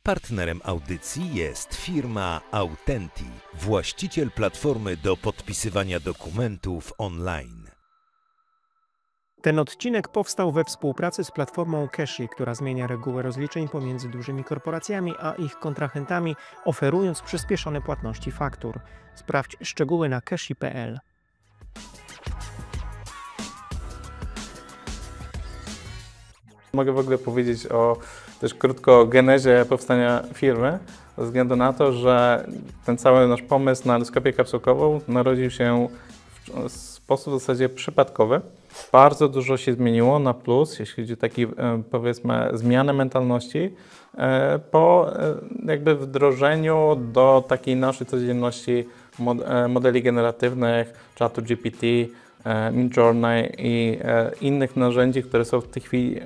Partnerem audycji jest firma Autenti, właściciel platformy do podpisywania dokumentów online. Ten odcinek powstał we współpracy z platformą Cashy, która zmienia reguły rozliczeń pomiędzy dużymi korporacjami a ich kontrahentami, oferując przyspieszone płatności faktur. Sprawdź szczegóły na cashy.pl. Mogę w ogóle powiedzieć też krótko o genezie powstania firmy, ze względu na to, że ten cały nasz pomysł na endoskopię kapsułkową narodził się w sposób w zasadzie przypadkowy. Bardzo dużo się zmieniło na plus, jeśli chodzi o taki, powiedzmy, zmianę mentalności po jakby wdrożeniu do takiej naszej codzienności modeli generatywnych, czatu GPT, Midjourney i innych narzędzi, które są w tej chwili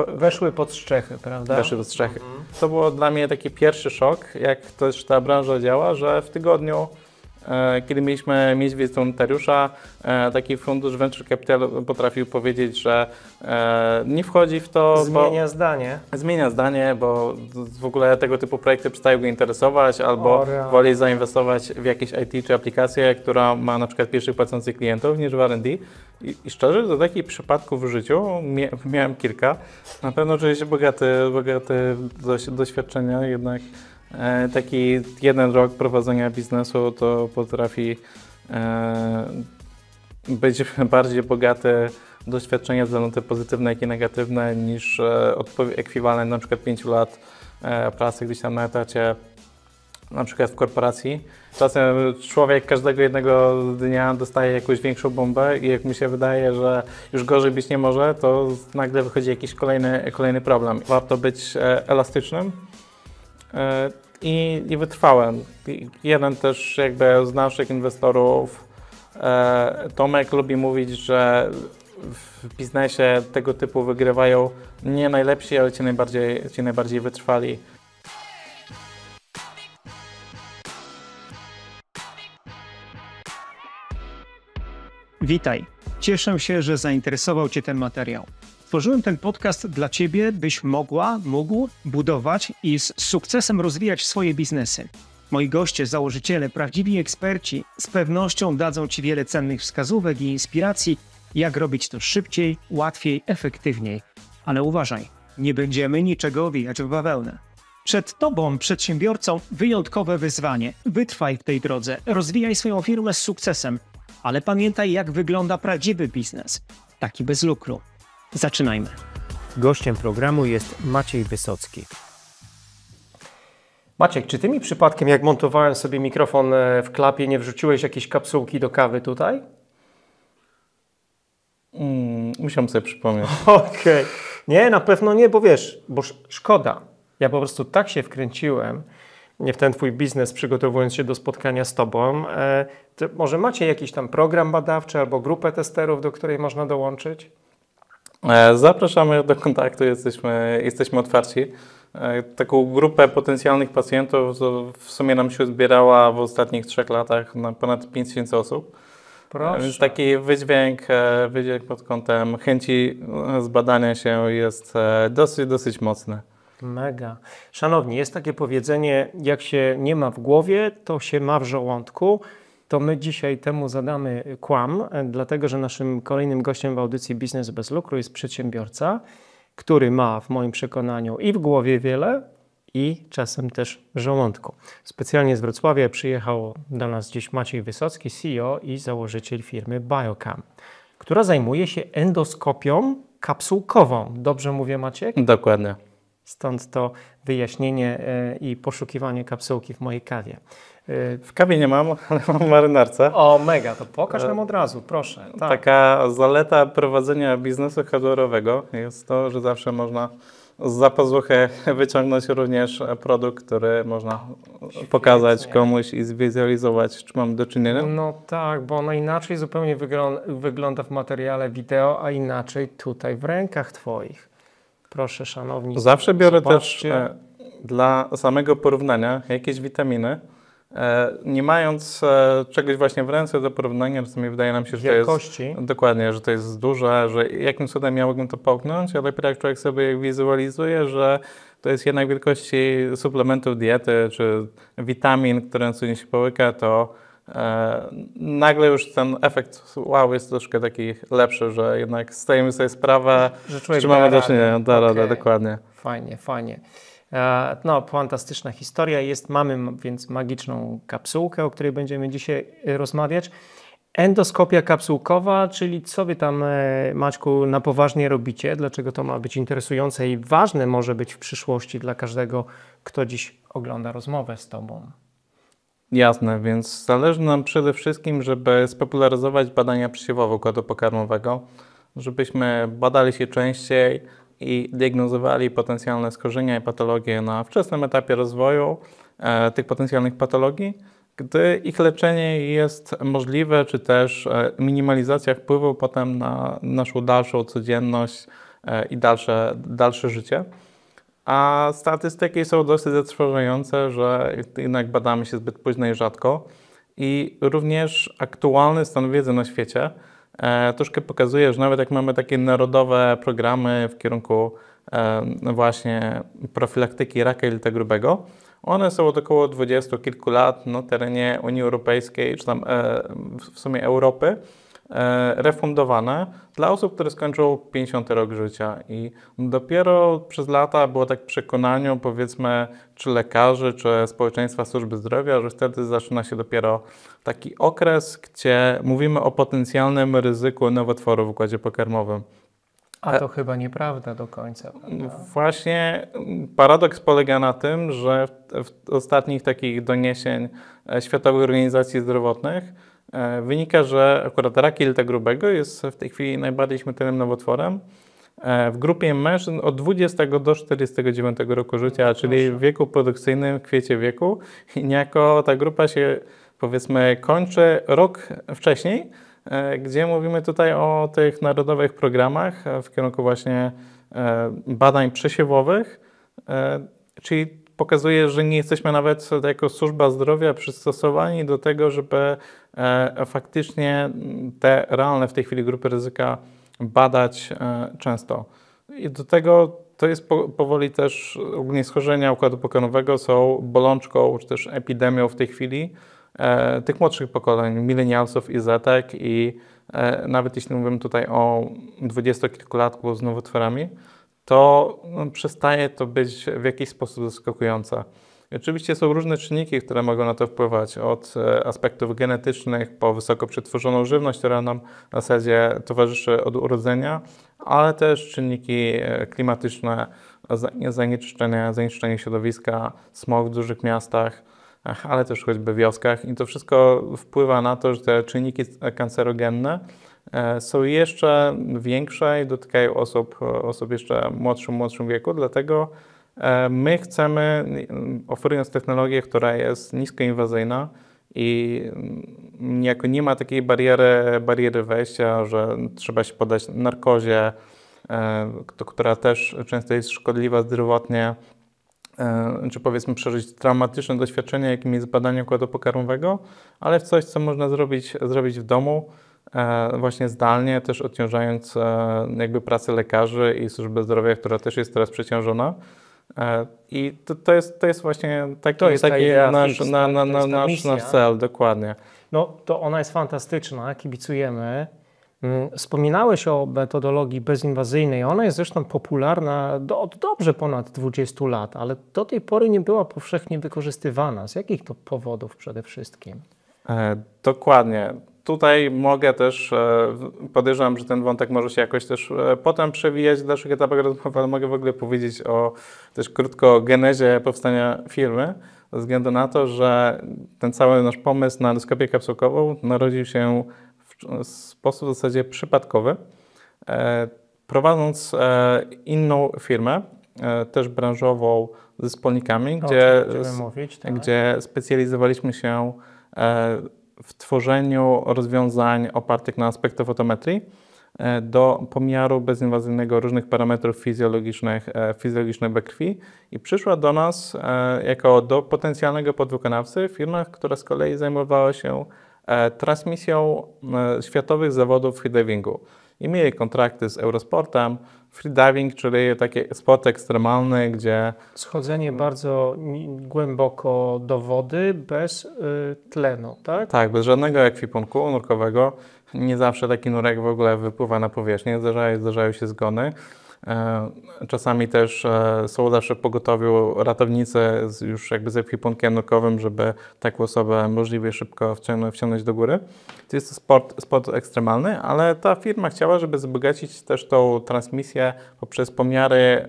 Weszły pod strzechy, prawda? Weszły pod strzechy. To było dla mnie taki pierwszy szok, jak też ta branża działa, że w tygodniu, kiedy mieliśmy mieć wizytę notariusza, taki fundusz Venture Capital potrafił powiedzieć, że nie wchodzi w to. Zmienia zdanie, bo w ogóle tego typu projekty przestają go interesować, albo woli zainwestować w jakieś IT czy aplikację, która ma na przykład pierwszych płacących klientów niż w R&D. I szczerze, do takich przypadków w życiu miałem kilka. Na pewno czuję się bogaty doświadczenia, jednak taki jeden rok prowadzenia biznesu to potrafi być bardziej bogate doświadczenia, zarówno te pozytywne, jak i negatywne, niż ekwiwalent na przykład 5 lat pracy gdzieś tam na etacie, na przykład w korporacji. Czasem człowiek każdego jednego dnia dostaje jakąś większą bombę i jak mi się wydaje, że już gorzej być nie może, to nagle wychodzi jakiś kolejny problem. Warto być elastycznym i wytrwałem. Jeden też jakby z naszych inwestorów, Tomek, lubi mówić, że w biznesie tego typu wygrywają nie najlepsi, ale ci najbardziej wytrwali. Witaj. Cieszę się, że zainteresował Cię ten materiał. Stworzyłem ten podcast dla Ciebie, byś mógł budować i z sukcesem rozwijać swoje biznesy. Moi goście, założyciele, prawdziwi eksperci z pewnością dadzą Ci wiele cennych wskazówek i inspiracji, jak robić to szybciej, łatwiej, efektywniej. Ale uważaj, nie będziemy niczego owijać w bawełnę. Przed Tobą, przedsiębiorcą, wyjątkowe wyzwanie. Wytrwaj w tej drodze, rozwijaj swoją firmę z sukcesem, ale pamiętaj, jak wygląda prawdziwy biznes, taki bez lukru. Zaczynajmy. Gościem programu jest Maciej Wysocki. Maciek, czy Ty mi przypadkiem, jak montowałem sobie mikrofon w klapie, nie wrzuciłeś jakiejś kapsułki do kawy tutaj? Musiałem sobie przypomnieć. Okej. Nie, na pewno nie, bo wiesz, bo szkoda. Ja po prostu tak się wkręciłem w ten Twój biznes, przygotowując się do spotkania z Tobą. Może macie jakiś tam program badawczy albo grupę testerów, do której można dołączyć? Zapraszamy do kontaktu, jesteśmy otwarci. Taką grupę potencjalnych pacjentów w sumie nam się zbierała w ostatnich 3 latach na ponad 5000 osób. Proszę. Więc taki wydźwięk pod kątem chęci zbadania się jest dosyć mocny. Mega. Szanowni, jest takie powiedzenie, jak się nie ma w głowie, to się ma w żołądku. To my dzisiaj temu zadamy kłam, dlatego że naszym kolejnym gościem w audycji Biznes bez lukru jest przedsiębiorca, który ma w moim przekonaniu i w głowie wiele, i czasem też w żołądku. Specjalnie z Wrocławia przyjechał do nas dziś Maciej Wysocki, CEO i założyciel firmy Biocam, która zajmuje się endoskopią kapsułkową. Dobrze mówię, Maciek? Dokładnie. Stąd to wyjaśnienie i poszukiwanie kapsułki w mojej kawie. W kawie nie mam, ale mam w marynarce. O, mega, to pokaż nam od razu, proszę. Tak. Taka zaleta prowadzenia biznesu hardware'owego jest to, że zawsze można z zapazuchy wyciągnąć również produkt, który można pokazać komuś i zwizualizować, czy mamy do czynienia. No tak, bo ona inaczej zupełnie wygląda w materiale wideo, a inaczej tutaj w rękach Twoich. Proszę, szanowni. Zawsze biorę też dla samego porównania jakieś witaminy nie mając czegoś właśnie w ręce do porównania, czasami wydaje nam się, że wielkości. to jest dokładnie, że to jest duże, że jakim cudem miałbym to połknąć, ale dopiero jak człowiek sobie wizualizuje, że to jest jednak wielkości suplementów diety czy witamin, które co dzień się połyka, to nagle już ten efekt wow jest troszkę taki lepszy, że jednak zdajemy sobie sprawę, Że człowiek czy mamy da do czynienia, da radę, Okej. dokładnie. Fajnie, fajnie. No, fantastyczna historia jest. Mamy więc magiczną kapsułkę, o której będziemy dzisiaj rozmawiać. Endoskopia kapsułkowa, czyli co wy tam, Maćku, na poważnie robicie? Dlaczego to ma być interesujące i ważne może być w przyszłości dla każdego, kto dziś ogląda rozmowę z tobą? Jasne, więc zależy nam przede wszystkim, żeby spopularyzować badania przesiewowe układu pokarmowego, żebyśmy badali się częściej i diagnozowali potencjalne schorzenia i patologie na wczesnym etapie rozwoju tych potencjalnych patologii, gdy ich leczenie jest możliwe, czy też minimalizacja wpływu potem na naszą dalszą codzienność i dalsze życie. A statystyki są dosyć zatrważające, że jednak badamy się zbyt późno i rzadko. I również aktualny stan wiedzy na świecie troszkę pokazuje, że nawet jak mamy takie narodowe programy w kierunku właśnie profilaktyki raka jelita grubego, one są od około 20 kilku lat na terenie Unii Europejskiej, czy tam w sumie Europy, refundowane dla osób, które skończą 50 rok życia. I dopiero przez lata było tak w przekonaniu, powiedzmy, czy lekarzy, czy społeczeństwa służby zdrowia, że wtedy zaczyna się dopiero taki okres, gdzie mówimy o potencjalnym ryzyku nowotworu w układzie pokarmowym. A to chyba nieprawda do końca. Prawda? Właśnie paradoks polega na tym, że w ostatnich takich doniesień Światowej Organizacji Zdrowotnych wynika, że akurat rak jelita grubego jest w tej chwili najbardziej śmiertelnym nowotworem w grupie mężczyzn od 20 do 49 roku życia, czyli w wieku produkcyjnym, w kwiecie wieku. I niejako ta grupa się, powiedzmy, kończy rok wcześniej, gdzie mówimy tutaj o tych narodowych programach w kierunku właśnie badań przesiewowych, czyli pokazuje, że nie jesteśmy nawet jako służba zdrowia przystosowani do tego, żeby faktycznie te realne w tej chwili grupy ryzyka badać często. I do tego to jest powoli też ogólnie schorzenia układu pokarmowego są bolączką czy też epidemią w tej chwili tych młodszych pokoleń, milenialsów i zetek i nawet jeśli mówimy tutaj o 20-kilkulatku z nowotworami, to przestaje to być w jakiś sposób zaskakujące. I oczywiście są różne czynniki, które mogą na to wpływać, od aspektów genetycznych po wysoko przetworzoną żywność, która nam w zasadzie towarzyszy od urodzenia, ale też czynniki klimatyczne, zanieczyszczenie środowiska, smog w dużych miastach, ale też choćby w wioskach. I to wszystko wpływa na to, że te czynniki kancerogenne są jeszcze większe i dotykają osób jeszcze w młodszym wieku, dlatego my chcemy, oferując technologię, która jest niskoinwazyjna i niejako nie ma takiej bariery wejścia, że trzeba się poddać narkozie, która też często jest szkodliwa zdrowotnie, czy powiedzmy przeżyć traumatyczne doświadczenie, jakim jest badanie układu pokarmowego, ale w coś, co można zrobić w domu, właśnie zdalnie, też odciążając jakby pracę lekarzy i służby zdrowia, która też jest teraz przeciążona. I to jest właśnie taki nasz cel, dokładnie. No to ona jest fantastyczna, kibicujemy. Wspominałeś o metodologii bezinwazyjnej. Ona jest zresztą popularna od dobrze ponad 20 lat, ale do tej pory nie była powszechnie wykorzystywana. Z jakich to powodów przede wszystkim? Dokładnie. Tutaj mogę też, podejrzewam, że ten wątek może się jakoś też potem przewijać w dalszych etapach rozmowy, ale mogę w ogóle powiedzieć też krótko o genezie powstania firmy, ze względu na to, że ten cały nasz pomysł na endoskopię kapsułkową narodził się w sposób w zasadzie przypadkowy. Prowadząc inną firmę, też branżową ze wspólnikami, gdzie specjalizowaliśmy się w tworzeniu rozwiązań opartych na spektrofotometrii, do pomiaru bezinwazyjnego różnych parametrów fizjologicznych we krwi i przyszła do nas jako do potencjalnego podwykonawcy firma, która z kolei zajmowała się transmisją światowych zawodów freedivingu. I mieli kontrakty z Eurosportem, freediving, czyli taki sport ekstremalny, gdzie... Schodzenie bardzo głęboko do wody bez tlenu, tak? Tak, bez żadnego ekwipunku nurkowego. Nie zawsze taki nurek w ogóle wypływa na powierzchnię, zdarzają się zgony. Czasami też są zawsze w pogotowiu ratownicy już jakby z ekwipunkiem nurkowym, żeby taką osobę możliwie szybko wciągnąć do góry. To jest sport ekstremalny, ale ta firma chciała, żeby wzbogacić też tą transmisję poprzez pomiary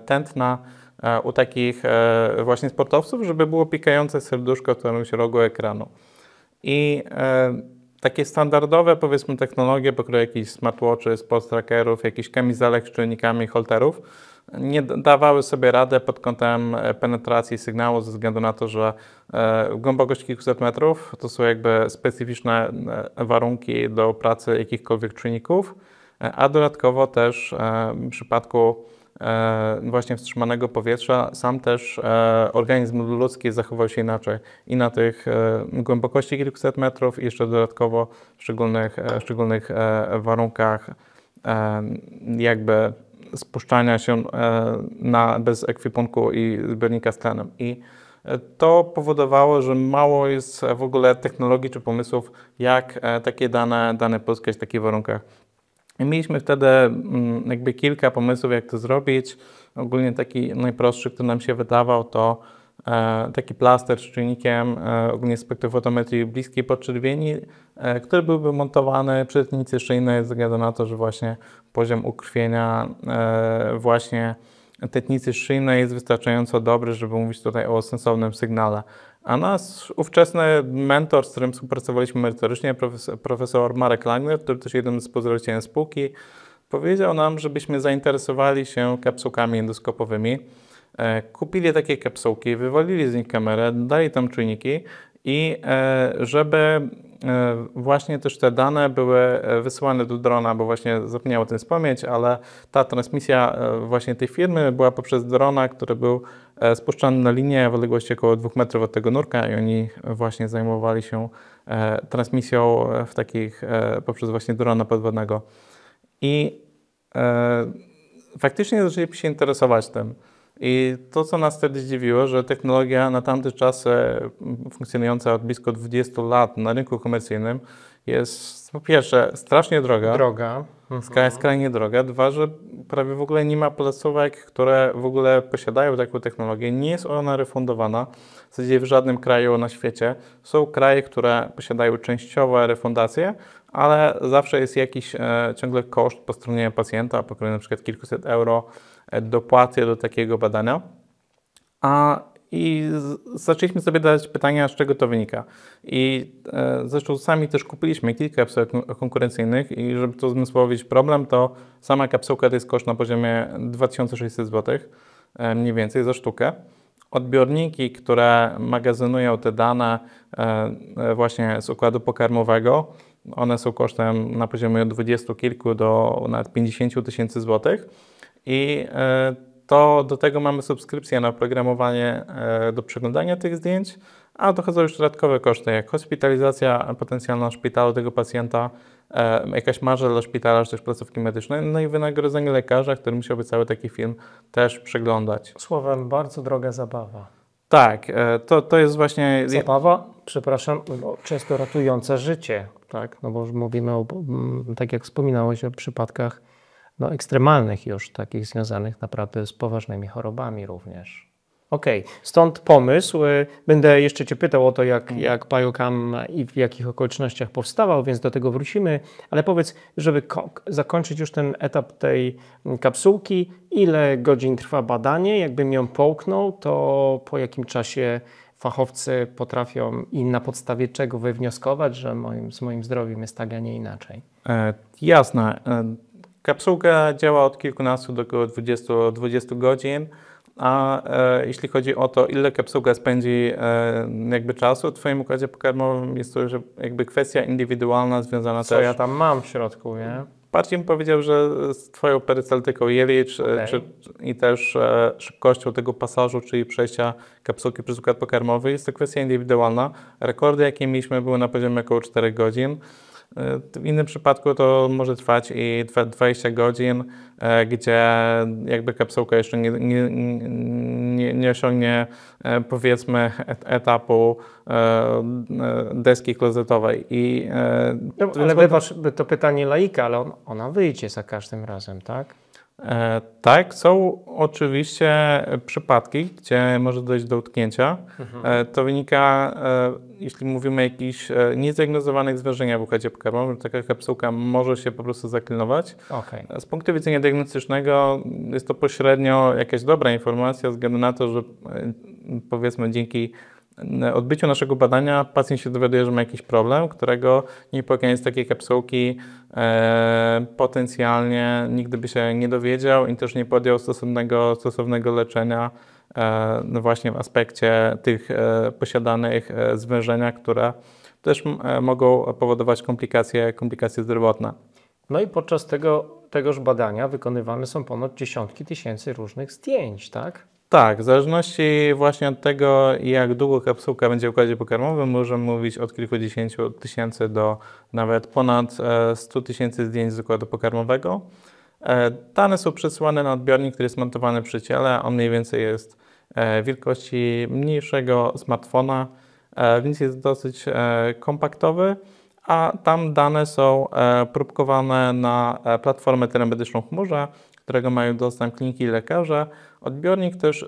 tętna u takich właśnie sportowców, żeby było pikające serduszko w którymś rogu ekranu. I takie standardowe, powiedzmy, technologie, pokroju jakichś smartwatchy, sport trackerów, jakichś kamizelek z czujnikami, holterów, nie dawały sobie radę pod kątem penetracji sygnału ze względu na to, że głębokość kilkuset metrów to są jakby specyficzne warunki do pracy jakichkolwiek czujników, a dodatkowo też w przypadku właśnie wstrzymanego powietrza sam też organizm ludzki zachował się inaczej i na tych głębokości kilkuset metrów i jeszcze dodatkowo w szczególnych warunkach jakby spuszczania się bez ekwipunku i zbiornika z tlenem. I to powodowało, że mało jest w ogóle technologii czy pomysłów, jak takie dane pozyskać w takich warunkach. I mieliśmy wtedy jakby kilka pomysłów, jak to zrobić. Ogólnie taki najprostszy, który nam się wydawał, to taki plaster z czujnikiem ogólnie spektrofotometrii bliskiej podczerwieni, który byłby montowany przy tętnicy szyjnej ze względu na to, że właśnie poziom ukrwienia właśnie tętnicy szyjnej jest wystarczająco dobry, żeby mówić tutaj o sensownym sygnale. A nasz ówczesny mentor, z którym współpracowaliśmy merytorycznie, profesor Marek Langner, który też jeden z współzałożycieli spółki, powiedział nam, żebyśmy zainteresowali się kapsułkami endoskopowymi. Kupili takie kapsułki, wywalili z nich kamerę, dali tam czujniki i żeby właśnie też te dane były wysyłane do drona, bo właśnie zapomniałem o tym wspomnieć, ale ta transmisja właśnie tej firmy była poprzez drona, który był spuszczany na linię w odległości około 2 metrów od tego nurka i oni właśnie zajmowali się transmisją w takich poprzez właśnie drona podwodnego. I faktycznie zaczęliśmy się interesować tym. I to, co nas wtedy zdziwiło, że technologia na tamte czasy funkcjonująca od blisko 20 lat na rynku komercyjnym jest po pierwsze strasznie droga. Skrajnie droga. Dwa, że prawie w ogóle nie ma placówek, które w ogóle posiadają taką technologię. Nie jest ona refundowana w zasadzie w żadnym kraju na świecie. Są kraje, które posiadają częściowe refundacje, ale zawsze jest jakiś ciągle koszt po stronie pacjenta, pokrywy na przykład kilkuset euro dopłaty do takiego badania. I zaczęliśmy sobie zadać pytania, z czego to wynika. I zresztą sami też kupiliśmy kilka kapsułek konkurencyjnych i żeby to zmysłowić problem, to sama kapsułka to jest koszt na poziomie 2600 zł, mniej więcej za sztukę. Odbiorniki, które magazynują te dane właśnie z układu pokarmowego, one są kosztem na poziomie od 20 kilku do nawet 50 tysięcy złotych. I to do tego mamy subskrypcję na oprogramowanie do przeglądania tych zdjęć, a dochodzą już dodatkowe koszty, jak hospitalizacja potencjalna w szpitalu tego pacjenta, jakaś marża dla szpitala, czy też placówki medycznej, no i wynagrodzenie lekarza, który musiałby cały taki film też przeglądać. Słowem, bardzo droga zabawa. Tak, to jest właśnie... Zabawa, przepraszam, często ratująca życie, tak? No bo mówimy o, tak jak wspominałeś, o przypadkach ekstremalnych już, takich związanych naprawdę z poważnymi chorobami również. Okej, stąd pomysł. Będę jeszcze Cię pytał o to, jak Biocam i w jakich okolicznościach powstawał, więc do tego wrócimy. Ale powiedz, żeby zakończyć już ten etap tej kapsułki, ile godzin trwa badanie? Jakbym ją połknął, to po jakim czasie fachowcy potrafią i na podstawie czego wywnioskować, że z moim zdrowiem jest tak, a nie inaczej? Jasne. Kapsułka działa od kilkunastu do około 20 godzin, a jeśli chodzi o to, ile kapsułka spędzi jakby czasu w Twoim układzie pokarmowym, jest to już jakby kwestia indywidualna związana Co ja tam mam w środku, nie? bardziej bym powiedział, że z Twoją peryceltyką jelit i też szybkością tego pasażu, czyli przejścia kapsułki przez układ pokarmowy, jest to kwestia indywidualna. Rekordy, jakie mieliśmy, były na poziomie około 4 godzin. W innym przypadku to może trwać i 20 godzin, gdzie jakby kapsułka jeszcze nie osiągnie powiedzmy etapu deski klozetowej. Ale wybacz to pytanie laika, ale ona wyjdzie za każdym razem, tak? Tak, są oczywiście przypadki, gdzie może dojść do utknięcia. To wynika, jeśli mówimy o jakichś niezdiagnozowanych zwężeniach w układzie pokarmowym, taka kapsułka może się po prostu zaklinować. Okay. Z punktu widzenia diagnostycznego jest to pośrednio jakaś dobra informacja, ze względu na to, że powiedzmy dzięki odbyciu naszego badania pacjent się dowiaduje, że ma jakiś problem, którego nieupokojenie z takiej kapsułki potencjalnie nigdy by się nie dowiedział i też nie podjął stosownego leczenia no właśnie w aspekcie tych posiadanych zwężenia, które też mogą powodować komplikacje zdrowotne. No i podczas tegoż badania wykonywane są ponad dziesiątki tysięcy różnych zdjęć, tak? Tak, w zależności właśnie od tego, jak długo kapsułka będzie w układzie pokarmowym, możemy mówić od kilkudziesięciu tysięcy do nawet ponad 100 tysięcy zdjęć z układu pokarmowego. Dane są przesyłane na odbiornik, który jest montowany przy ciele. On mniej więcej jest wielkości mniejszego smartfona, więc jest dosyć kompaktowy, a tam dane są próbkowane na platformę telemedyczną w chmurze, którego mają dostęp kliniki i lekarze. Odbiornik też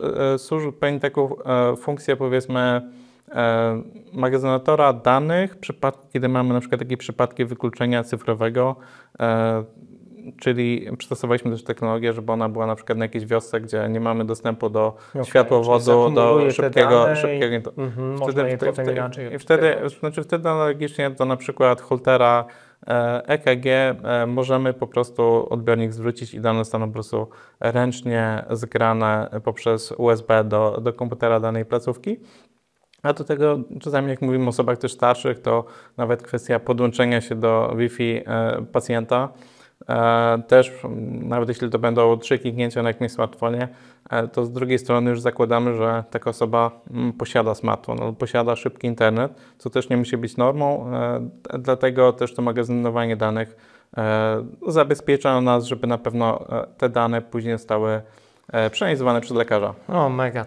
pełni taką funkcję, powiedzmy, magazynatora danych w przypadku, kiedy mamy na przykład takie przypadki wykluczenia cyfrowego, czyli przystosowaliśmy też technologię, żeby ona była na przykład na jakiejś wiosce, gdzie nie mamy dostępu do światłowodu, do szybkiego wtedy analogicznie do na przykład Holtera EKG możemy po prostu odbiornik zwrócić i dane zostaną po prostu ręcznie zgrane poprzez USB do komputera danej placówki. A do tego czasami, jak mówimy o osobach też starszych, to nawet kwestia podłączenia się do Wi-Fi pacjenta. Też, nawet jeśli to będą 3 kliknięcia na jakimś smartfonie, to z drugiej strony już zakładamy, że taka osoba posiada smartfon albo posiada szybki internet, co też nie musi być normą, dlatego też to magazynowanie danych zabezpiecza nas, żeby na pewno te dane później zostały przeanalizowane przez lekarza. O mega,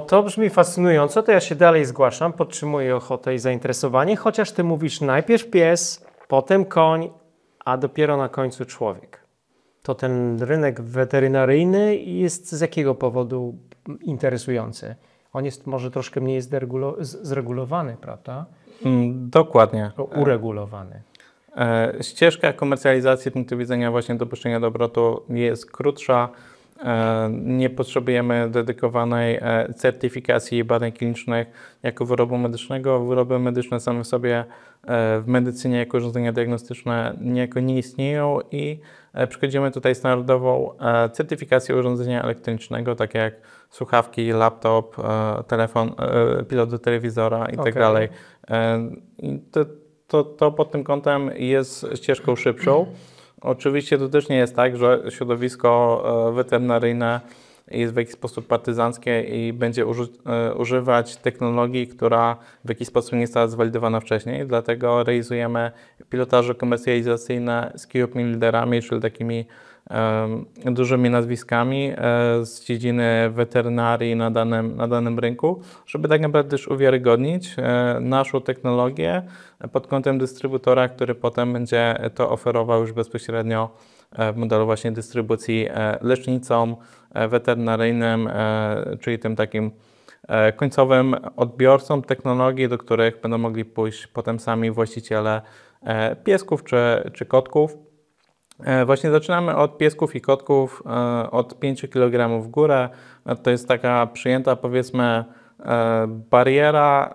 to brzmi fascynująco, to ja się dalej zgłaszam, podtrzymuję ochotę i zainteresowanie, chociaż Ty mówisz najpierw pies, potem koń, a dopiero na końcu człowiek. To ten rynek weterynaryjny jest z jakiego powodu interesujący? On jest może troszkę mniej zregulowany, prawda? Dokładnie. Uregulowany. Ścieżka komercjalizacji z punktu widzenia właśnie dopuszczenia do obrotu jest krótsza. Nie potrzebujemy dedykowanej certyfikacji badań klinicznych jako wyrobu medycznego. Wyroby medyczne same w sobie w medycynie jako urządzenia diagnostyczne niejako nie istnieją i przechodzimy tutaj standardową certyfikację urządzenia elektronicznego, takie jak słuchawki, laptop, telefon, pilot do telewizora i tak dalej. To pod tym kątem jest ścieżką szybszą. Oczywiście to też nie jest tak, że środowisko weterynaryjne jest w jakiś sposób partyzanckie i będzie używać technologii, która w jakiś sposób nie została zwalidowana wcześniej. Dlatego realizujemy pilotaże komercjalizacyjne z key opinion liderami, czyli takimi dużymi nazwiskami z dziedziny weterynarii na danym rynku, żeby tak naprawdę też uwiarygodnić naszą technologię pod kątem dystrybutora, który potem będzie to oferował już bezpośrednio w modelu właśnie dystrybucji lecznicom, weterynaryjnym, czyli tym takim końcowym odbiorcom technologii, do których będą mogli pójść potem sami właściciele piesków czy kotków. Właśnie zaczynamy od piesków i kotków od 5 kg w górę. To jest taka przyjęta, powiedzmy, bariera,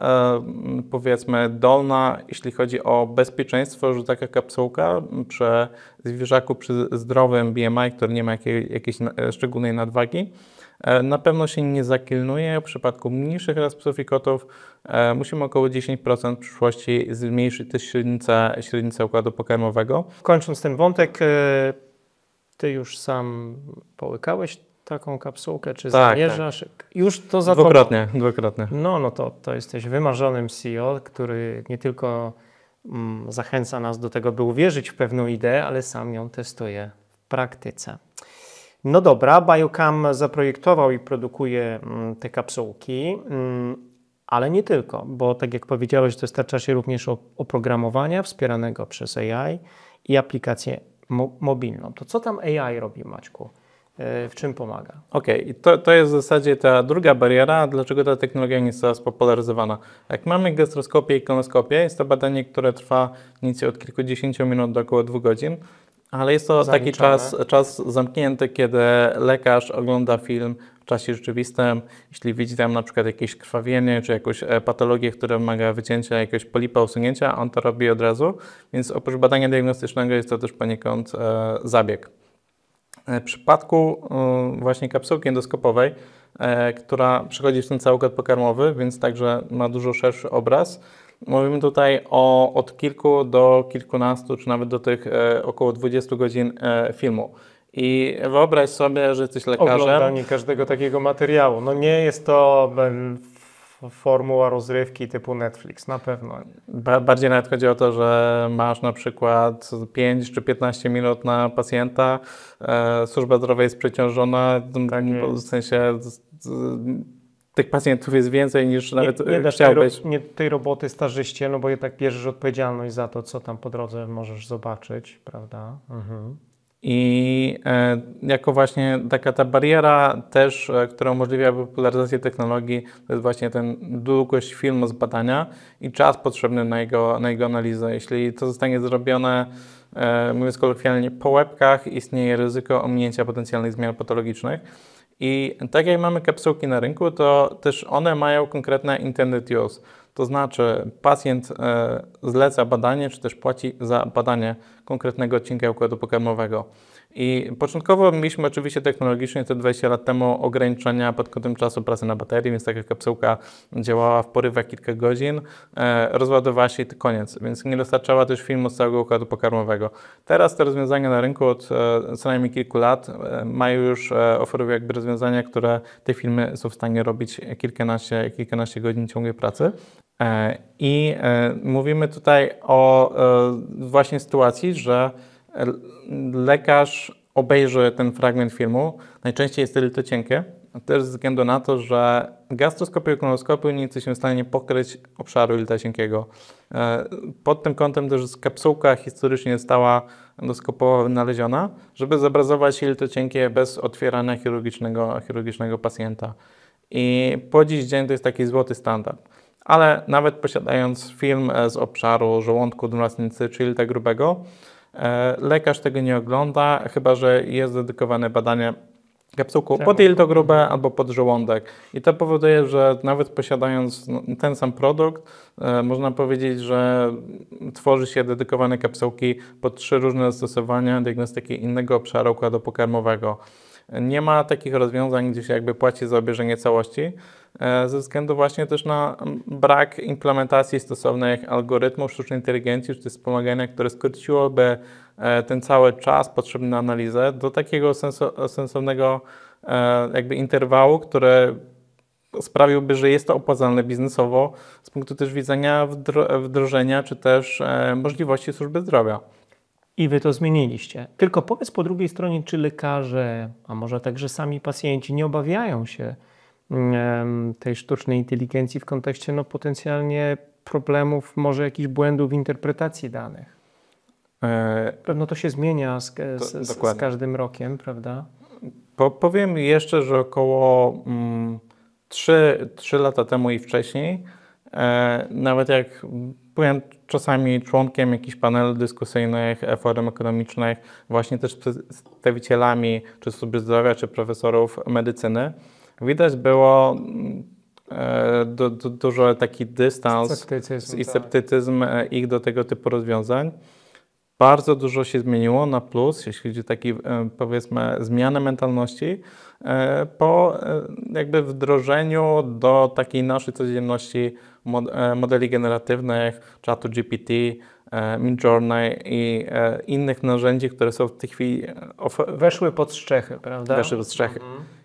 powiedzmy, dolna, jeśli chodzi o bezpieczeństwo, że taka kapsułka przy zwierzaku przy zdrowym BMI, który nie ma jakiejś szczególnej nadwagi, Na pewno się nie zakilnuje. W przypadku mniejszych ras i kotów musimy około 10% w przyszłości zmniejszyć też średnicę układu pokarmowego. Kończąc ten wątek, ty już sam połykałeś taką kapsułkę, czy zamierzasz? Już to za tobą. Dwukrotnie. No to jesteś wymarzonym CEO, który nie tylko zachęca nas do tego, by uwierzyć w pewną ideę, ale sam ją testuje w praktyce. No dobra, Biocam zaprojektował i produkuje te kapsułki, ale nie tylko, bo tak jak powiedziałeś, dostarcza się również oprogramowania wspieranego przez AI i aplikację mobilną. To co tam AI robi, Maćku? W czym pomaga? Okej, to jest w zasadzie ta druga bariera, dlaczego ta technologia nie jest coraz popularyzowana. Jak mamy gastroskopię i kolonoskopię, jest to badanie, które trwa nic od kilkudziesięciu minut do około 2 godzin, ale jest to taki czas zamknięty, kiedy lekarz ogląda film w czasie rzeczywistym. Jeśli widzi tam na przykład jakieś krwawienie, czy jakąś patologię, która wymaga wycięcia jakiegoś polipa, usunięcia, on to robi od razu, więc oprócz badania diagnostycznego jest to też poniekąd zabieg. W przypadku właśnie kapsułki endoskopowej, która przechodzi w ten cały układ pokarmowy, więc także ma dużo szerszy obraz, mówimy tutaj od kilku do kilkunastu, czy nawet do tych około 20 godzin filmu. I wyobraź sobie, że jesteś lekarzem. Oglądanie każdego takiego materiału. No nie jest to formuła rozrywki typu Netflix, na pewno. Bardziej nawet chodzi o to, że masz na przykład 5 czy 15 minut na pacjenta, służba zdrowia jest przeciążona, w sensie tych pacjentów jest więcej niż nawet chciałbyś. Nie tej roboty stażyście, no bo jednak bierzesz odpowiedzialność za to, co tam po drodze możesz zobaczyć, prawda? I jako właśnie taka ta bariera też, która umożliwia popularyzację technologii, to jest właśnie ten długość filmu z badania i czas potrzebny na jego analizę. Jeśli to zostanie zrobione, mówiąc kolokwialnie, po łebkach, istnieje ryzyko ominięcia potencjalnych zmian patologicznych. I tak jak mamy kapsułki na rynku, to też one mają konkretne intended use. To znaczy pacjent zleca badanie, czy też płaci za badanie konkretnego odcinka układu pokarmowego. I początkowo mieliśmy oczywiście technologicznie te 20 lat temu ograniczenia pod kątem czasu pracy na baterii, więc taka kapsułka działała w porywach kilka godzin, rozładowała się i to koniec, więc nie dostarczała też filmu z całego układu pokarmowego. Teraz te rozwiązania na rynku od co najmniej kilku lat mają już, oferują jakby rozwiązania, które te filmy są w stanie robić kilkanaście godzin ciągłej pracy. I mówimy tutaj o właśnie sytuacji, że lekarz obejrzy ten fragment filmu, najczęściej jest to cienkie, też ze względu na to, że gastroskopią i kolonoskopią nie jesteśmy w stanie pokryć obszaru jelita cienkiego. Pod tym kątem też kapsułka historycznie została endoskopowo wynaleziona, żeby zobrazować jelito cienkie bez otwierania chirurgicznego pacjenta. I po dziś dzień to jest taki złoty standard. Ale nawet posiadając film z obszaru żołądku, dwunastnicy czy jelita grubego, lekarz tego nie ogląda, chyba że jest dedykowane badanie kapsułką pod jelito grube albo pod żołądek. I to powoduje, że nawet posiadając ten sam produkt, można powiedzieć, że tworzy się dedykowane kapsułki pod 3 różne zastosowania diagnostyki innego obszaru układu pokarmowego. Nie ma takich rozwiązań, gdzie się jakby płaci za obejrzenie całości, ze względu właśnie też na brak implementacji stosownych algorytmów sztucznej inteligencji, czy też wspomagania, które skróciłoby ten cały czas potrzebny na analizę do takiego sensownego jakby interwału, który sprawiłby, że jest to opłacalne biznesowo z punktu też widzenia wdrożenia, czy też możliwości służby zdrowia. I wy to zmieniliście. Tylko powiedz po drugiej stronie, czy lekarze, a może także sami pacjenci nie obawiają się tej sztucznej inteligencji w kontekście potencjalnie problemów, może jakichś błędów w interpretacji danych? Pewno to się zmienia z każdym rokiem, prawda? Powiem jeszcze, że około 3 lata temu i wcześniej, nawet jak byłem czasami członkiem jakichś paneli dyskusyjnych, forum ekonomicznych, właśnie też z przedstawicielami czy służby zdrowia, czy profesorów medycyny, widać było dużo taki dystans i sceptycyzm ich do tego typu rozwiązań. bardzo dużo się zmieniło na plus, jeśli chodzi o taki, powiedzmy, zmianę mentalności po jakby wdrożeniu do takiej naszej codzienności modeli generatywnych, czatu GPT, Midjourney i innych narzędzi, które są w tej chwili Weszły pod strzechy, prawda? Weszły pod strzechy.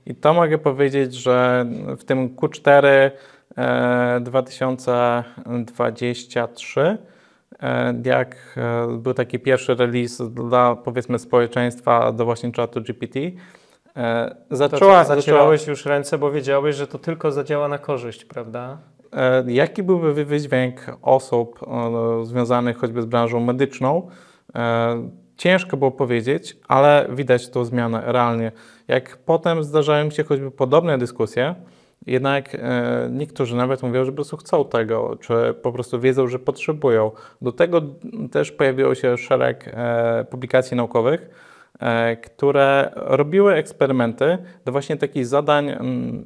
I to mogę powiedzieć, że w tym Q4 2023, jak był taki pierwszy release dla, powiedzmy, społeczeństwa do właśnie czatu GPT, zacierałeś już ręce, bo wiedziałeś, że to tylko zadziała na korzyść, prawda? Jaki byłby wydźwięk osób związanych choćby z branżą medyczną? Ciężko było powiedzieć, ale widać tą zmianę realnie. Jak potem zdarzają się choćby podobne dyskusje, jednak niektórzy nawet mówią, że po prostu chcą tego, czy po prostu wiedzą, że potrzebują. Do tego też pojawiło się szereg publikacji naukowych, które robiły eksperymenty do właśnie takich zadań,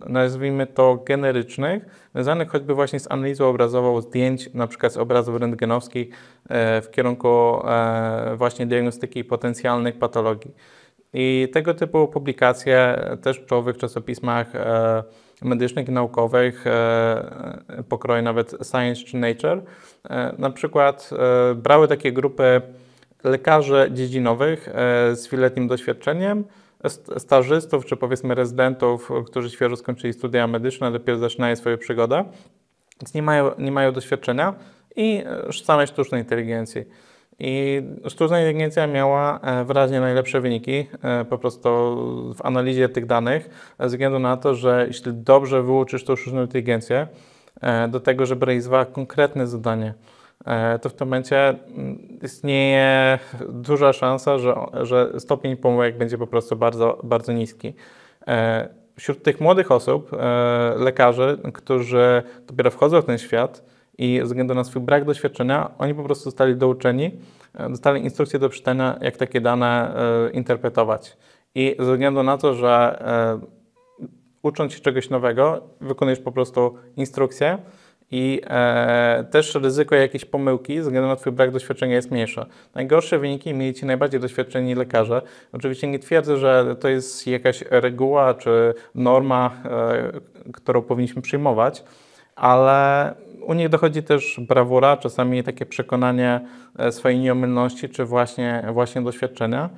nazwijmy to generycznych, związanych choćby właśnie z analizą obrazową zdjęć, na przykład z obrazów rentgenowskich w kierunku właśnie diagnostyki potencjalnych patologii. I tego typu publikacje też w czołowych czasopismach medycznych i naukowych, pokroju nawet Science czy Nature, na przykład brały takie grupy lekarzy dziedzinowych z wieloletnim doświadczeniem, stażystów czy powiedzmy rezydentów, którzy świeżo skończyli studia medyczne, dopiero zaczynają swoją przygodę, więc nie mają doświadczenia i samej sztucznej inteligencji. I sztuczna inteligencja miała wyraźnie najlepsze wyniki po prostu w analizie tych danych, ze względu na to, że jeśli dobrze wyuczysz tą sztuczną inteligencję do tego, żeby realizowała konkretne zadanie, to w tym momencie istnieje duża szansa, że stopień pomyłek będzie po prostu bardzo, bardzo niski. Wśród tych młodych osób, lekarzy, którzy dopiero wchodzą w ten świat i ze względu na swój brak doświadczenia, oni po prostu zostali douczeni, dostali instrukcje do czytania, jak takie dane interpretować. I ze względu na to, że ucząc się czegoś nowego, wykonujesz po prostu instrukcję, i też ryzyko jakiejś pomyłki ze względu na twój brak doświadczenia jest mniejsze. Najgorsze wyniki mieli ci najbardziej doświadczeni lekarze. Oczywiście nie twierdzę, że to jest jakaś reguła czy norma, którą powinniśmy przyjmować, ale u nich dochodzi też brawura, czasami takie przekonanie swojej nieomylności czy właśnie doświadczenia.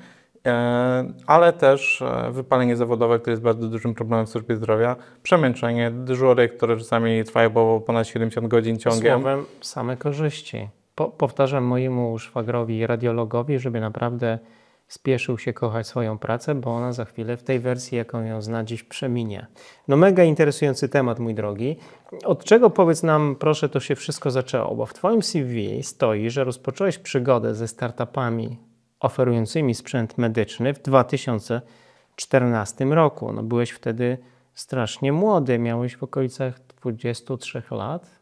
Ale też wypalenie zawodowe, które jest bardzo dużym problemem w służbie zdrowia, przemęczenie, dyżury, które czasami trwają ponad 70 godzin ciągiem. Słowem, same korzyści. Powtarzam mojemu szwagrowi radiologowi, żeby naprawdę spieszył się kochać swoją pracę, bo ona za chwilę w tej wersji, jaką ją zna, dziś przeminie. No mega interesujący temat, mój drogi. Od czego, powiedz nam, proszę, to się wszystko zaczęło? Bo w twoim CV stoi, że rozpocząłeś przygodę ze startupami oferującymi sprzęt medyczny w 2014 roku. No, byłeś wtedy strasznie młody, miałeś w okolicach 23 lat.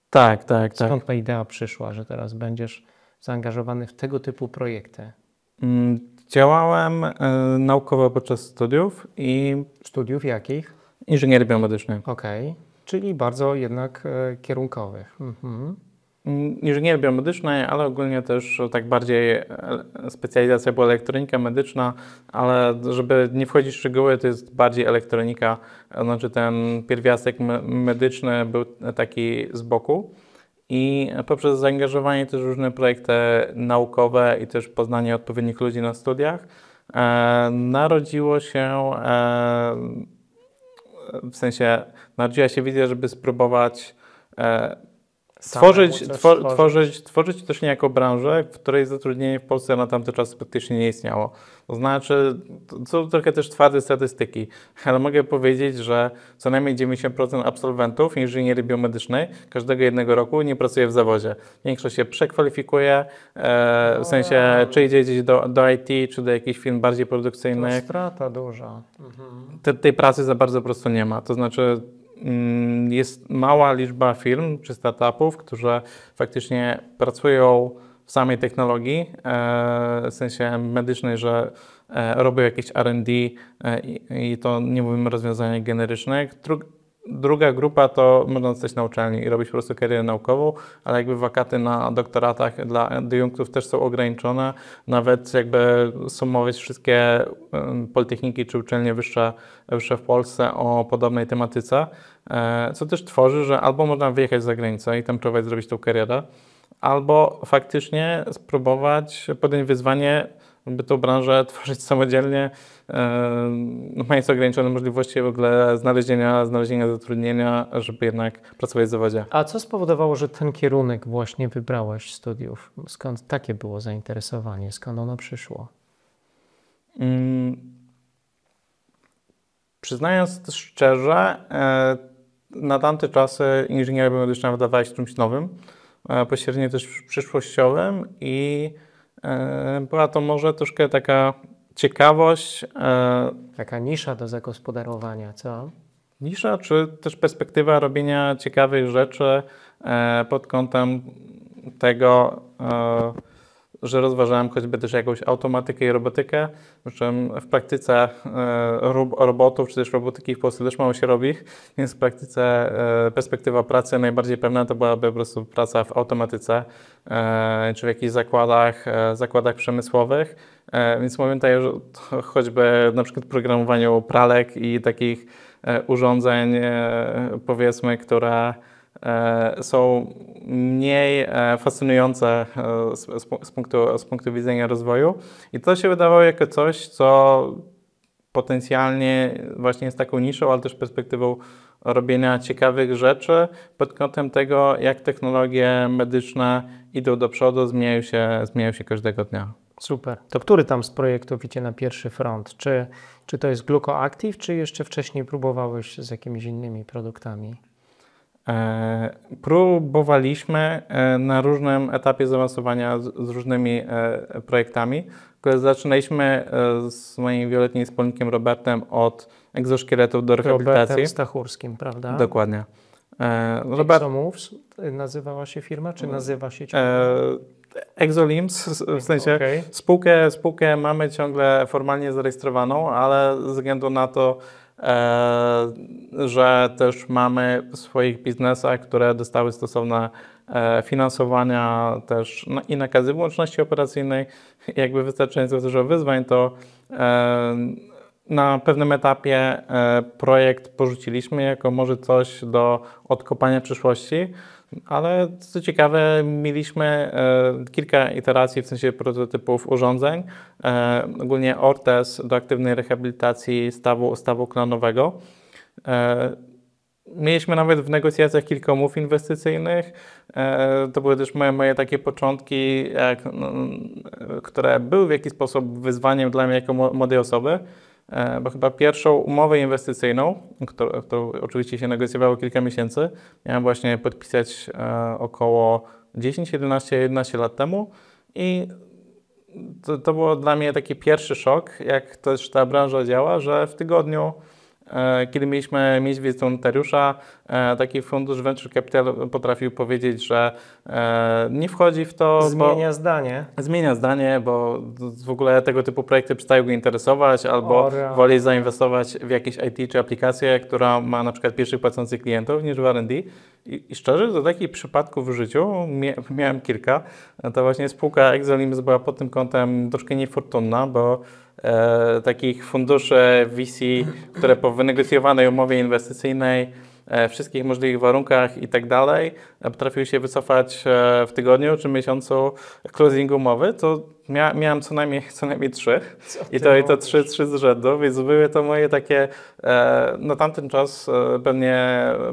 Tak. Skąd ta idea przyszła, że teraz będziesz zaangażowany w tego typu projekty? Działałem naukowo podczas studiów i... Studiów jakich? Inżynierii biomedycznej. Okej, czyli bardzo jednak kierunkowych. Inżynierii biomedycznej, ale ogólnie też tak bardziej specjalizacja była elektronika medyczna, ale żeby nie wchodzić w szczegóły, to jest bardziej elektronika, znaczy ten pierwiastek medyczny był taki z boku i poprzez zaangażowanie też w różne projekty naukowe i też poznanie odpowiednich ludzi na studiach narodziła się wizja, żeby spróbować tworzyć też niejako branżę, w której zatrudnienie w Polsce na tamte czasy praktycznie nie istniało. To znaczy, to są trochę też twarde statystyki, ale mogę powiedzieć, że co najmniej 90% absolwentów inżynierii biomedycznej każdego jednego roku nie pracuje w zawodzie. Większość się przekwalifikuje, w sensie czy idzie gdzieś do IT, czy do jakichś firm bardziej produkcyjnych. To strata duża. Tej pracy za bardzo po prostu nie ma. To znaczy, jest mała liczba firm czy startupów, które faktycznie pracują w samej technologii, w sensie medycznej, że robią jakieś R&D i to nie mówimy o rozwiązaniach generycznych. Druga grupa to można zostać na uczelni i robić po prostu karierę naukową, ale jakby wakaty na doktoratach dla adjunktów też są ograniczone. Nawet jakby sumować wszystkie politechniki czy uczelnie wyższe w Polsce o podobnej tematyce, co też tworzy, że albo można wyjechać za granicę i tam próbować zrobić tą karierę, albo faktycznie spróbować podjąć wyzwanie, by tą branżę tworzyć samodzielnie, mając ograniczone możliwości w ogóle znalezienia zatrudnienia, żeby jednak pracować w zawodzie. A co spowodowało, że ten kierunek właśnie wybrałeś studiów? Skąd takie było zainteresowanie? Skąd ono przyszło? Przyznając też szczerze, na tamte czasy inżynieria biomedyczna wydawała się czymś nowym, pośrednio też przyszłościowym i była to może troszkę taka ciekawość. Taka nisza do zagospodarowania, co? Nisza, czy też perspektywa robienia ciekawych rzeczy pod kątem tego, że rozważałem choćby też jakąś automatykę i robotykę, przy czym w praktyce robotów, czy też robotyki w Polsce też mało się robi, więc w praktyce perspektywa pracy najbardziej pewna to byłaby po prostu praca w automatyce, czy w jakichś zakładach przemysłowych, więc mówię tutaj, że choćby na przykład programowaniu pralek i takich urządzeń, powiedzmy, które są mniej fascynujące z punktu widzenia rozwoju. I to się wydawało jako coś, co potencjalnie właśnie jest taką niszą, ale też perspektywą robienia ciekawych rzeczy pod kątem tego, jak technologie medyczne idą do przodu, zmieniają się każdego dnia. Super. To który tam z projektów idzie na pierwszy front? Czy to jest GlucoActive, czy jeszcze wcześniej próbowałeś z jakimiś innymi produktami? Próbowaliśmy na różnym etapie zaawansowania z różnymi projektami. Zaczynaliśmy z moim wieloletnim wspólnikiem Robertem od egzoszkieletów do rehabilitacji. Robertem Stachurskim, prawda? Dokładnie. Exomoves nazywała się firma, czy nazywa się ciągle? Exolimbs, w sensie spółkę mamy ciągle formalnie zarejestrowaną, ale ze względu na to, że też mamy w swoich biznesach, które dostały stosowne finansowania też i nakazy wyłączności operacyjnej, jakby wystarczająco dużo wyzwań, to na pewnym etapie projekt porzuciliśmy jako może coś do odkopania przyszłości, ale co ciekawe, mieliśmy kilka iteracji w sensie prototypów urządzeń, ogólnie ortez do aktywnej rehabilitacji stawu kolanowego. Mieliśmy nawet w negocjacjach kilka umów inwestycyjnych. To były też moje takie początki, które były w jakiś sposób wyzwaniem dla mnie jako młodej osoby, bo chyba pierwszą umowę inwestycyjną, którą oczywiście się negocjowało kilka miesięcy, miałem właśnie podpisać około 10, 11 lat temu i to było dla mnie taki pierwszy szok, jak też ta branża działa, że w tygodniu, kiedy mieliśmy mieć wizytę notariusza, taki fundusz Venture Capital potrafił powiedzieć, że nie wchodzi w to. Zmienia zdanie, bo w ogóle tego typu projekty przestają go interesować, albo woli zainwestować w jakieś IT czy aplikację, która ma na przykład pierwszych płacących klientów niż w R&D. I szczerze, do takich przypadków w życiu miałem kilka. To właśnie spółka Exolimbs była pod tym kątem troszkę niefortunna, bo takich funduszy VC, które po wynegocjowanej umowie inwestycyjnej, wszystkich możliwych warunkach i tak dalej, potrafiły się wycofać w tygodniu czy miesiącu closing umowy, to miałem co najmniej 3 i to trzy z rzędu, więc były to moje takie na tamten czas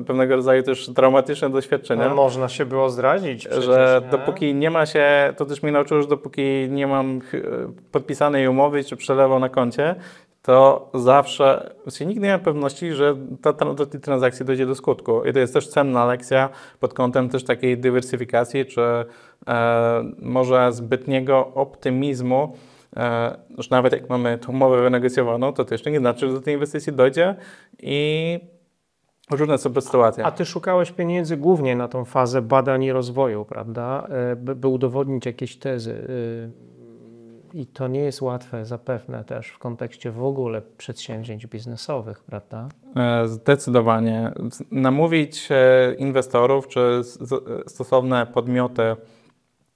pewnego rodzaju też traumatyczne doświadczenia. No, można się było zdradzić przecież, że nie? dopóki nie ma się, to też mnie nauczyło, że dopóki nie mam podpisanej umowy czy przelewu na koncie, to zawsze, nigdy nie mam pewności, że do tej transakcji dojdzie do skutku. I to jest też cenna lekcja pod kątem też takiej dywersyfikacji, czy może zbytniego optymizmu, że nawet jak mamy tą umowę wynegocjowaną, to jeszcze nie znaczy, że do tej inwestycji dojdzie i różne są sytuacje. A ty szukałeś pieniędzy głównie na tą fazę badań i rozwoju, prawda? By udowodnić jakieś tezy. I to nie jest łatwe zapewne też w kontekście w ogóle przedsięwzięć biznesowych, prawda? Zdecydowanie. Namówić inwestorów czy stosowne podmioty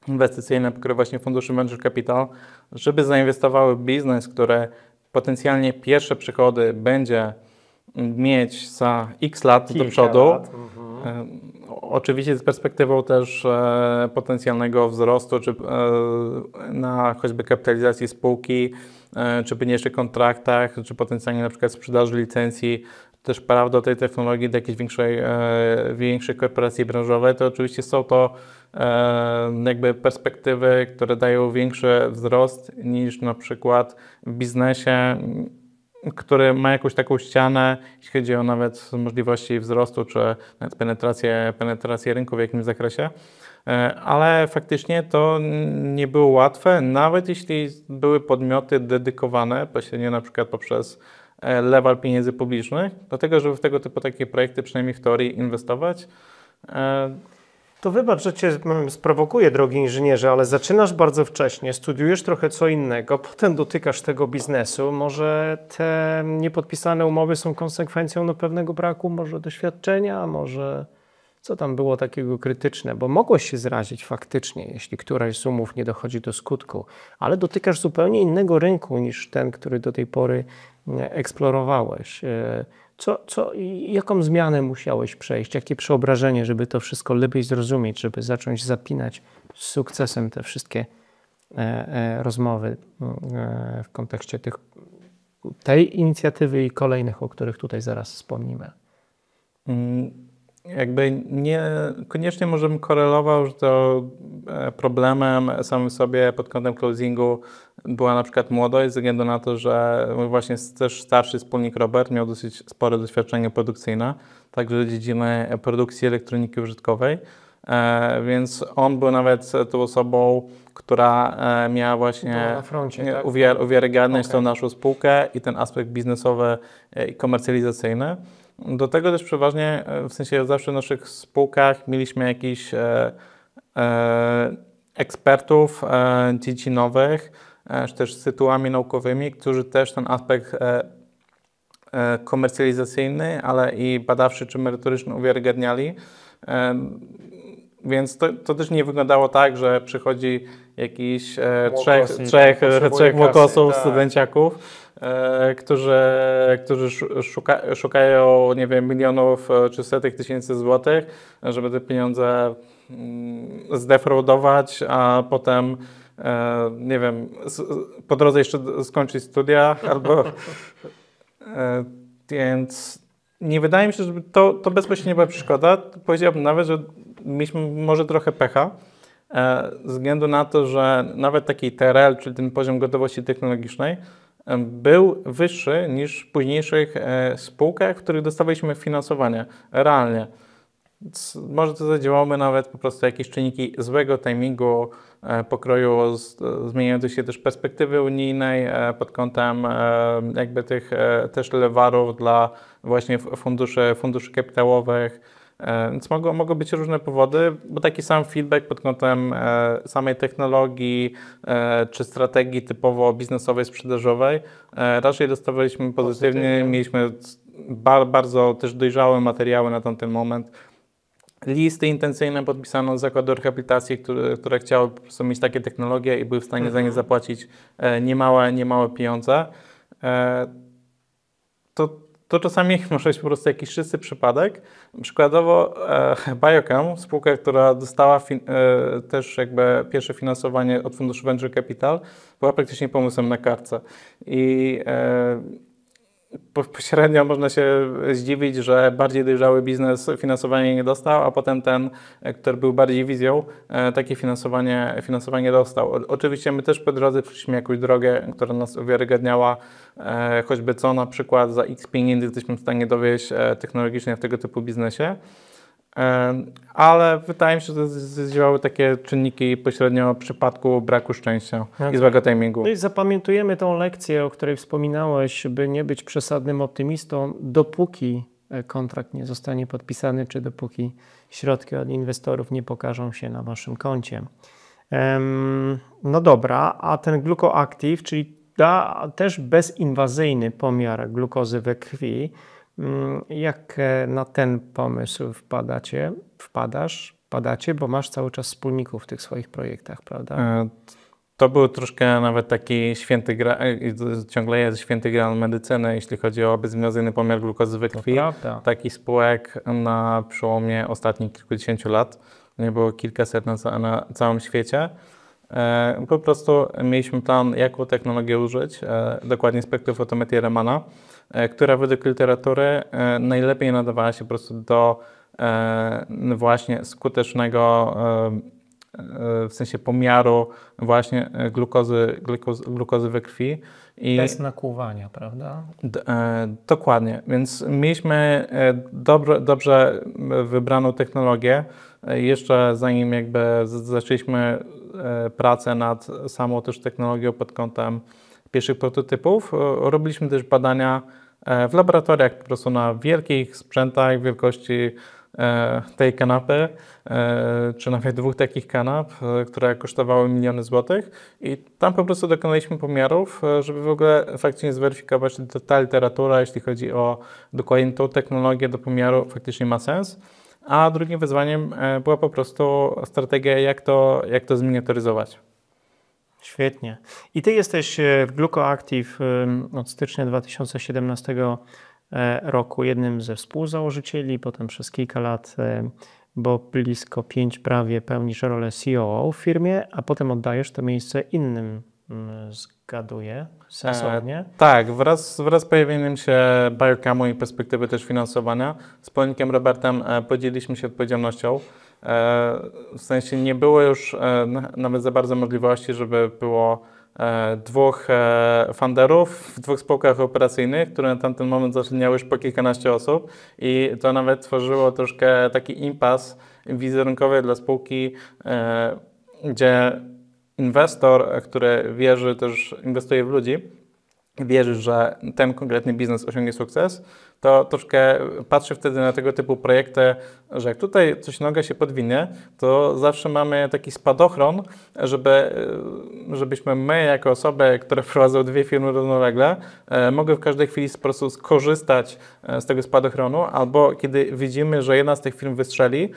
inwestycyjne, które właśnie funduszy Venture Capital, żeby zainwestowały w biznes, który potencjalnie pierwsze przychody będzie mieć za x lat do przodu. Oczywiście z perspektywą też potencjalnego wzrostu, czy na choćby kapitalizacji spółki, czy pieniężnych kontraktach, czy potencjalnie na przykład sprzedaży licencji, też praw do tej technologii do jakiejś większej korporacji branżowej, to oczywiście są to jakby perspektywy, które dają większy wzrost niż na przykład w biznesie, który ma jakąś taką ścianę, jeśli chodzi o nawet możliwości wzrostu, czy nawet penetrację rynku w jakimś zakresie. Ale faktycznie to nie było łatwe, nawet jeśli były podmioty dedykowane, pośrednio na przykład poprzez lewal pieniędzy publicznych, do tego, żeby w tego typu takie projekty, przynajmniej w teorii, inwestować. To wybacz, że Cię sprowokuję, drogi inżynierze, ale zaczynasz bardzo wcześnie, studiujesz trochę co innego, potem dotykasz tego biznesu. Może te niepodpisane umowy są konsekwencją pewnego braku może doświadczenia, może co tam było takiego krytyczne, bo mogłeś się zrazić faktycznie, jeśli któraś z umów nie dochodzi do skutku, ale dotykasz zupełnie innego rynku niż ten, który do tej pory eksplorowałeś. Jaką zmianę musiałeś przejść, jakie przeobrażenie, żeby to wszystko lepiej zrozumieć, żeby zacząć zapinać z sukcesem te wszystkie rozmowy w kontekście tej inicjatywy i kolejnych, o których tutaj zaraz wspomnimy? Jakby nie koniecznie możemy korelował, że to problemem samym sobie pod kątem closingu była na przykład młodość, ze względu na to, że mój właśnie też starszy wspólnik Robert miał dosyć spore doświadczenie produkcyjne, także dziedziny produkcji elektroniki użytkowej, więc on był nawet tą osobą, która miała właśnie na froncie, tak? uwiarygadniać tą naszą spółkę i ten aspekt biznesowy i komercjalizacyjny. Do tego też przeważnie, w sensie zawsze w naszych spółkach mieliśmy jakichś ekspertów dziedzinowych, czy też z tytułami naukowymi, którzy też ten aspekt komercjalizacyjny, ale i badawczy czy merytoryczny uwiarygadniali. Więc to też nie wyglądało tak, że przychodzi jakiś trzech młokosów, studenciaków, którzy szukają, nie wiem, milionów czy setek tysięcy złotych, żeby te pieniądze zdefraudować, a potem, nie wiem, po drodze jeszcze skończyć studia albo... Więc nie wydaje mi się, żeby to bezpośrednio była przeszkoda. Powiedziałbym nawet, że mieliśmy może trochę pecha, ze względu na to, że nawet taki TRL, czyli ten poziom gotowości technologicznej, był wyższy niż w późniejszych spółkach, w których dostawaliśmy finansowanie realnie. Więc może to zadziałały nawet po prostu jakieś czynniki złego timingu, pokroju zmieniającej się też perspektywy unijnej pod kątem jakby tych też lewarów dla właśnie funduszy kapitałowych. Więc mogą być różne powody, bo taki sam feedback pod kątem samej technologii czy strategii typowo biznesowej, sprzedażowej raczej dostawaliśmy pozytywnie. Mieliśmy bardzo też dojrzałe materiały na tamten moment. Listy intencyjne podpisano z zakładu rehabilitacji, które chciały po prostu mieć takie technologie i były w stanie za nie zapłacić niemałe pieniądze. To czasami może być po prostu jakiś czysty przypadek. Przykładowo Biochem, spółka, która dostała też jakby pierwsze finansowanie od funduszu Venture Capital, była praktycznie pomysłem na kartce. I pośrednio można się zdziwić, że bardziej dojrzały biznes finansowanie nie dostał, a potem ten, który był bardziej wizją, takie finansowanie dostał. Oczywiście my też po drodze przeszliśmy jakąś drogę, która nas uwiarygadniała, choćby co na przykład za x pieniędzy jesteśmy w stanie dowieść technologicznie w tego typu biznesie. Ale wydaje mi się, że zdziałały takie czynniki pośrednio w przypadku braku szczęścia i złego timingu. No i zapamiętujemy tą lekcję, o której wspominałeś, by nie być przesadnym optymistą, dopóki kontrakt nie zostanie podpisany, czy dopóki środki od inwestorów nie pokażą się na waszym koncie. No dobra, a ten GlucoActive, czyli da też bezinwazyjny pomiar glukozy we krwi. Jak na ten pomysł wpadacie, bo masz cały czas wspólników w tych swoich projektach, prawda? To był troszkę nawet taki ciągle jest święty graal medycyny, jeśli chodzi o bezinwazyjny pomiar glukozy we krwi. Takich spółek na przełomie ostatnich kilkudziesięciu lat nie było kilkaset na całym świecie. Po prostu mieliśmy plan, jaką technologię użyć, dokładnie spektrofotometrię Ramana, która według literatury najlepiej nadawała się po prostu do właśnie skutecznego w sensie pomiaru właśnie glukozy we krwi. Bez nakłuwania, prawda? Dokładnie, więc mieliśmy dobrze wybraną technologię. Jeszcze zanim jakby zaczęliśmy pracę nad samą też technologią pod kątem pierwszych prototypów, robiliśmy też badania w laboratoriach po prostu na wielkich sprzętach wielkości tej kanapy, czy nawet dwóch takich kanap, które kosztowały miliony złotych i tam po prostu dokonaliśmy pomiarów, żeby w ogóle faktycznie zweryfikować, czy ta literatura, jeśli chodzi o dokładnie tą technologię do pomiaru, faktycznie ma sens. A drugim wyzwaniem była po prostu strategia, jak to zminiaturyzować. Świetnie. I ty jesteś w GlucoActive od stycznia 2017 roku jednym ze współzałożycieli, potem przez kilka lat, bo blisko 5 prawie pełnisz rolę COO w firmie, a potem oddajesz to miejsce innym, zgaduję, sensownie. Tak, wraz z pojawieniem się Biocamu i perspektywy też finansowania, z wspólnikiem Robertem podzieliliśmy się odpowiedzialnością. W sensie nie było już nawet za bardzo możliwości, żeby było dwóch funderów w dwóch spółkach operacyjnych, które na tamten moment zatrudniały już po kilkanaście osób i to nawet tworzyło troszkę taki impas wizerunkowy dla spółki, gdzie inwestor, który wierzy, też inwestuje w ludzi, wierzy, że ten konkretny biznes osiągnie sukces, to troszkę patrzy wtedy na tego typu projekty, że jak tutaj coś noga się podwinie, to zawsze mamy taki spadochron, żebyśmy my jako osoby, które prowadzą dwie firmy równolegle, mogły w każdej chwili po prostu skorzystać z tego spadochronu, albo kiedy widzimy, że jedna z tych firm wystrzeli,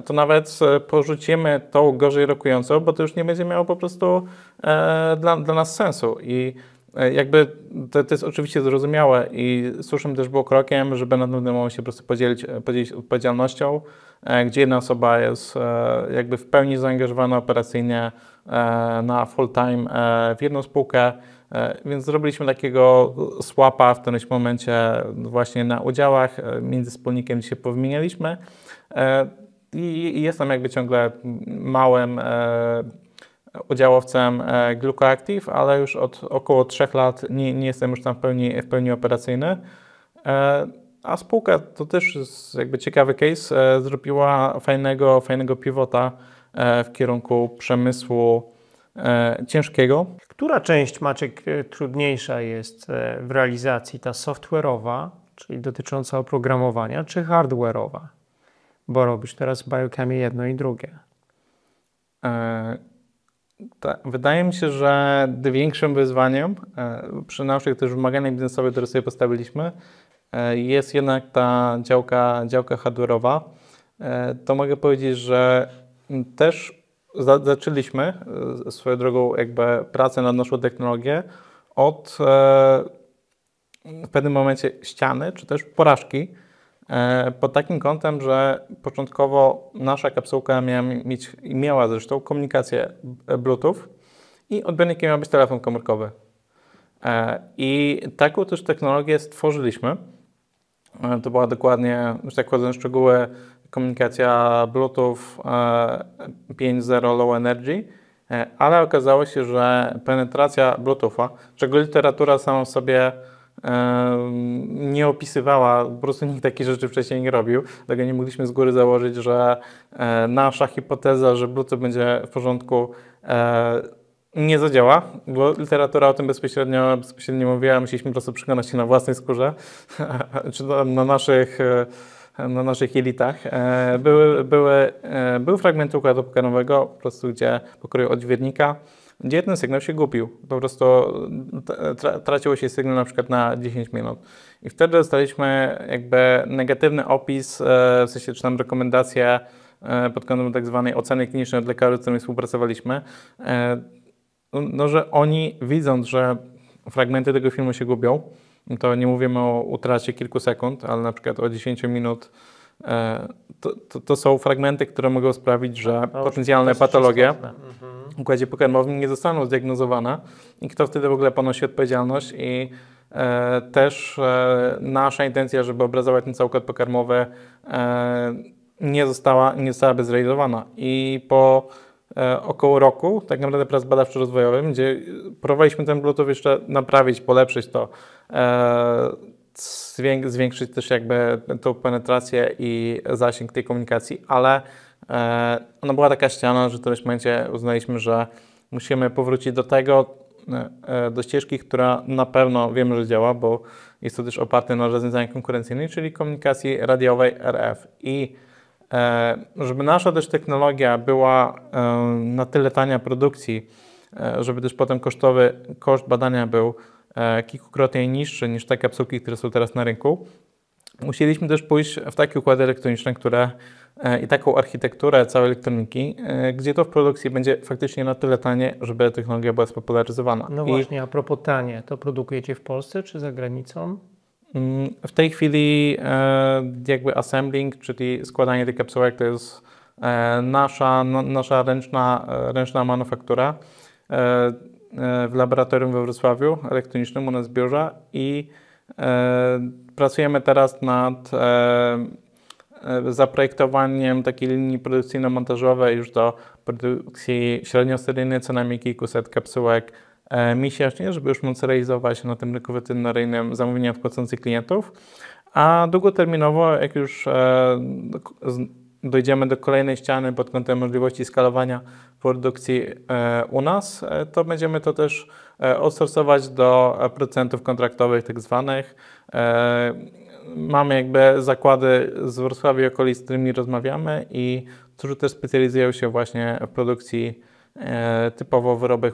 to nawet porzucimy tą gorzej rokującą, bo to już nie będzie miało po prostu dla nas sensu. I jakby to jest oczywiście zrozumiałe i słusznym też było krokiem, żeby na pewnym momencie po prostu podzielić odpowiedzialnością, gdzie jedna osoba jest jakby w pełni zaangażowana operacyjnie na full time w jedną spółkę, więc zrobiliśmy takiego swapa w którymś momencie właśnie na udziałach, między wspólnikiem gdzie się powymienialiśmy i jestem jakby ciągle małym udziałowcem GlucoActive, ale już od około 3 lat nie jestem już tam w pełni operacyjny. A spółka to też jest jakby ciekawy case, zrobiła fajnego pivota w kierunku przemysłu ciężkiego. Która część, Maciek, trudniejsza jest w realizacji? Ta software'owa, czyli dotycząca oprogramowania, czy hardware'owa? Bo robisz teraz w Biocamie jedno i drugie. Wydaje mi się, że większym wyzwaniem przy naszych też wymaganiach biznesowych, które sobie postawiliśmy, jest jednak ta działka hardware'owa. To mogę powiedzieć, że też zaczęliśmy swoją drogą jakby pracę nad naszą technologią od w pewnym momencie ściany, czy też porażki, pod takim kątem, że początkowo nasza kapsułka miała zresztą komunikację Bluetooth i odbiornikiem miał być telefon komórkowy. I taką też technologię stworzyliśmy. To była dokładnie, już tak wchodząc w szczegóły, komunikacja Bluetooth 5.0 Low Energy, ale okazało się, że penetracja Bluetootha, czego literatura sama w sobie nie opisywała, po prostu nikt takich rzeczy wcześniej nie robił, dlatego nie mogliśmy z góry założyć, że nasza hipoteza, że Bluetooth będzie w porządku, nie zadziała, bo literatura o tym bezpośrednio mówiła, musieliśmy po prostu przekonać się na własnej skórze, czy na naszych na naszych jelitach, były fragmenty układu pokarmowego, po prostu gdzie pokroju odźwiernika, gdzie ten sygnał się gubił. Po prostu traciło się sygnał na przykład na 10 minut. I wtedy dostaliśmy jakby negatywny opis, w sensie czy tam rekomendacje pod kątem tak zwanej oceny klinicznej od lekarzy, z którymi współpracowaliśmy, no, że oni widząc, że fragmenty tego filmu się gubią, to nie mówimy o utracie kilku sekund, ale na przykład o 10 minut, to są fragmenty, które mogą sprawić, że potencjalne patologie w układzie pokarmowym nie zostaną zdiagnozowane i kto wtedy w ogóle ponosi odpowiedzialność i też nasza intencja, żeby obrazować ten cały układ pokarmowy nie zostałaby zrealizowana. I po około roku, tak naprawdę prac badawczo-rozwojowym, gdzie próbowaliśmy ten Bluetooth jeszcze naprawić, polepszyć to, zwiększyć też jakby tą penetrację i zasięg tej komunikacji, ale ona była taka ściana, że w którymś momencie uznaliśmy, że musimy powrócić do tego, do ścieżki, która na pewno wiemy, że działa, bo jest to też oparte na rozwiązaniach konkurencyjnych, czyli komunikacji radiowej RF. I żeby nasza też technologia była na tyle tania produkcji, żeby też potem koszt badania był kilkukrotnie niższy niż te kapsułki, które są teraz na rynku, musieliśmy też pójść w takie układy elektroniczne, które i taką architekturę całej elektroniki, gdzie to w produkcji będzie faktycznie na tyle tanie, żeby technologia była spopularyzowana. No właśnie, a propos tanie, to produkujecie w Polsce czy za granicą? W tej chwili jakby assembling, czyli składanie tych kapsułek, to jest nasza ręczna manufaktura w laboratorium we Wrocławiu elektronicznym u nas w biurze i pracujemy teraz nad zaprojektowaniem takiej linii produkcyjno-montażowej już do produkcji średnioseryjnej, co najmniej kilkuset kapsułek miesięcznie, żeby już móc realizować na tym rynku weterynaryjnym zamówienia od płacących klientów, a długoterminowo, jak już dojdziemy do kolejnej ściany pod kątem możliwości skalowania produkcji u nas, to będziemy to też outsourcować do producentów kontraktowych tak zwanych. Mamy jakby zakłady z Wrocławia i okolic, z którymi rozmawiamy i którzy też specjalizują się właśnie w produkcji typowo wyrobów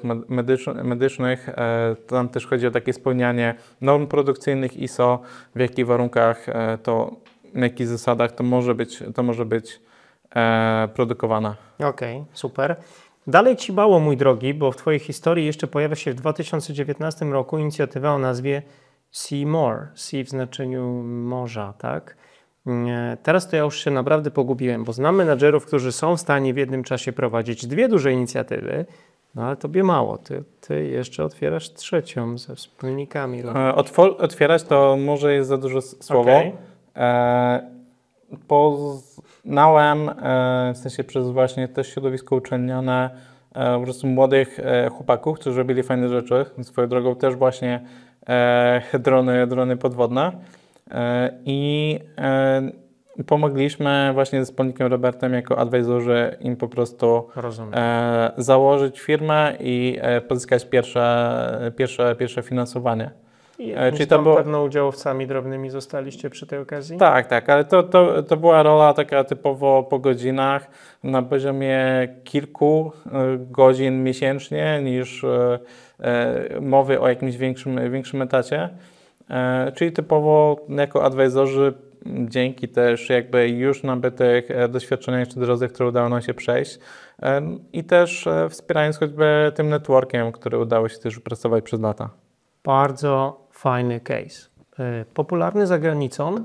medycznych. Tam też chodzi o takie spełnianie norm produkcyjnych ISO, w jakich warunkach na jakich zasadach to może być produkowane. Okej, super. Dalej Ci mało, mój drogi, bo w Twojej historii jeszcze pojawia się w 2019 roku inicjatywa o nazwie See More, see w znaczeniu morza, tak? Teraz to ja już się naprawdę pogubiłem, bo znam menadżerów, którzy są w stanie w jednym czasie prowadzić dwie duże inicjatywy, no ale Tobie mało. Ty jeszcze otwierasz trzecią ze wspólnikami. Otwierać to może jest za duże słowo. Okay. Poznałem, w sensie przez właśnie też środowisko uczelniane, po prostu młodych chłopaków, którzy robili fajne rzeczy. Swoją drogą też właśnie drony podwodne. I pomogliśmy właśnie ze wspólnikiem Robertem jako advisorzy im po prostu założyć firmę i pozyskać pierwsze finansowanie. Czyli tam pewno udziałowcami drobnymi zostaliście przy tej okazji? Tak, ale to była rola taka typowo po godzinach, na poziomie kilku godzin miesięcznie, niż mowy o jakimś większym etacie. Czyli typowo jako advisorzy, dzięki też jakby już nabytych doświadczeniach czy drodze, które udało nam się przejść i też wspierając choćby tym networkiem, który udało się też wypracować przez lata. Bardzo fajny case. Popularny za granicą,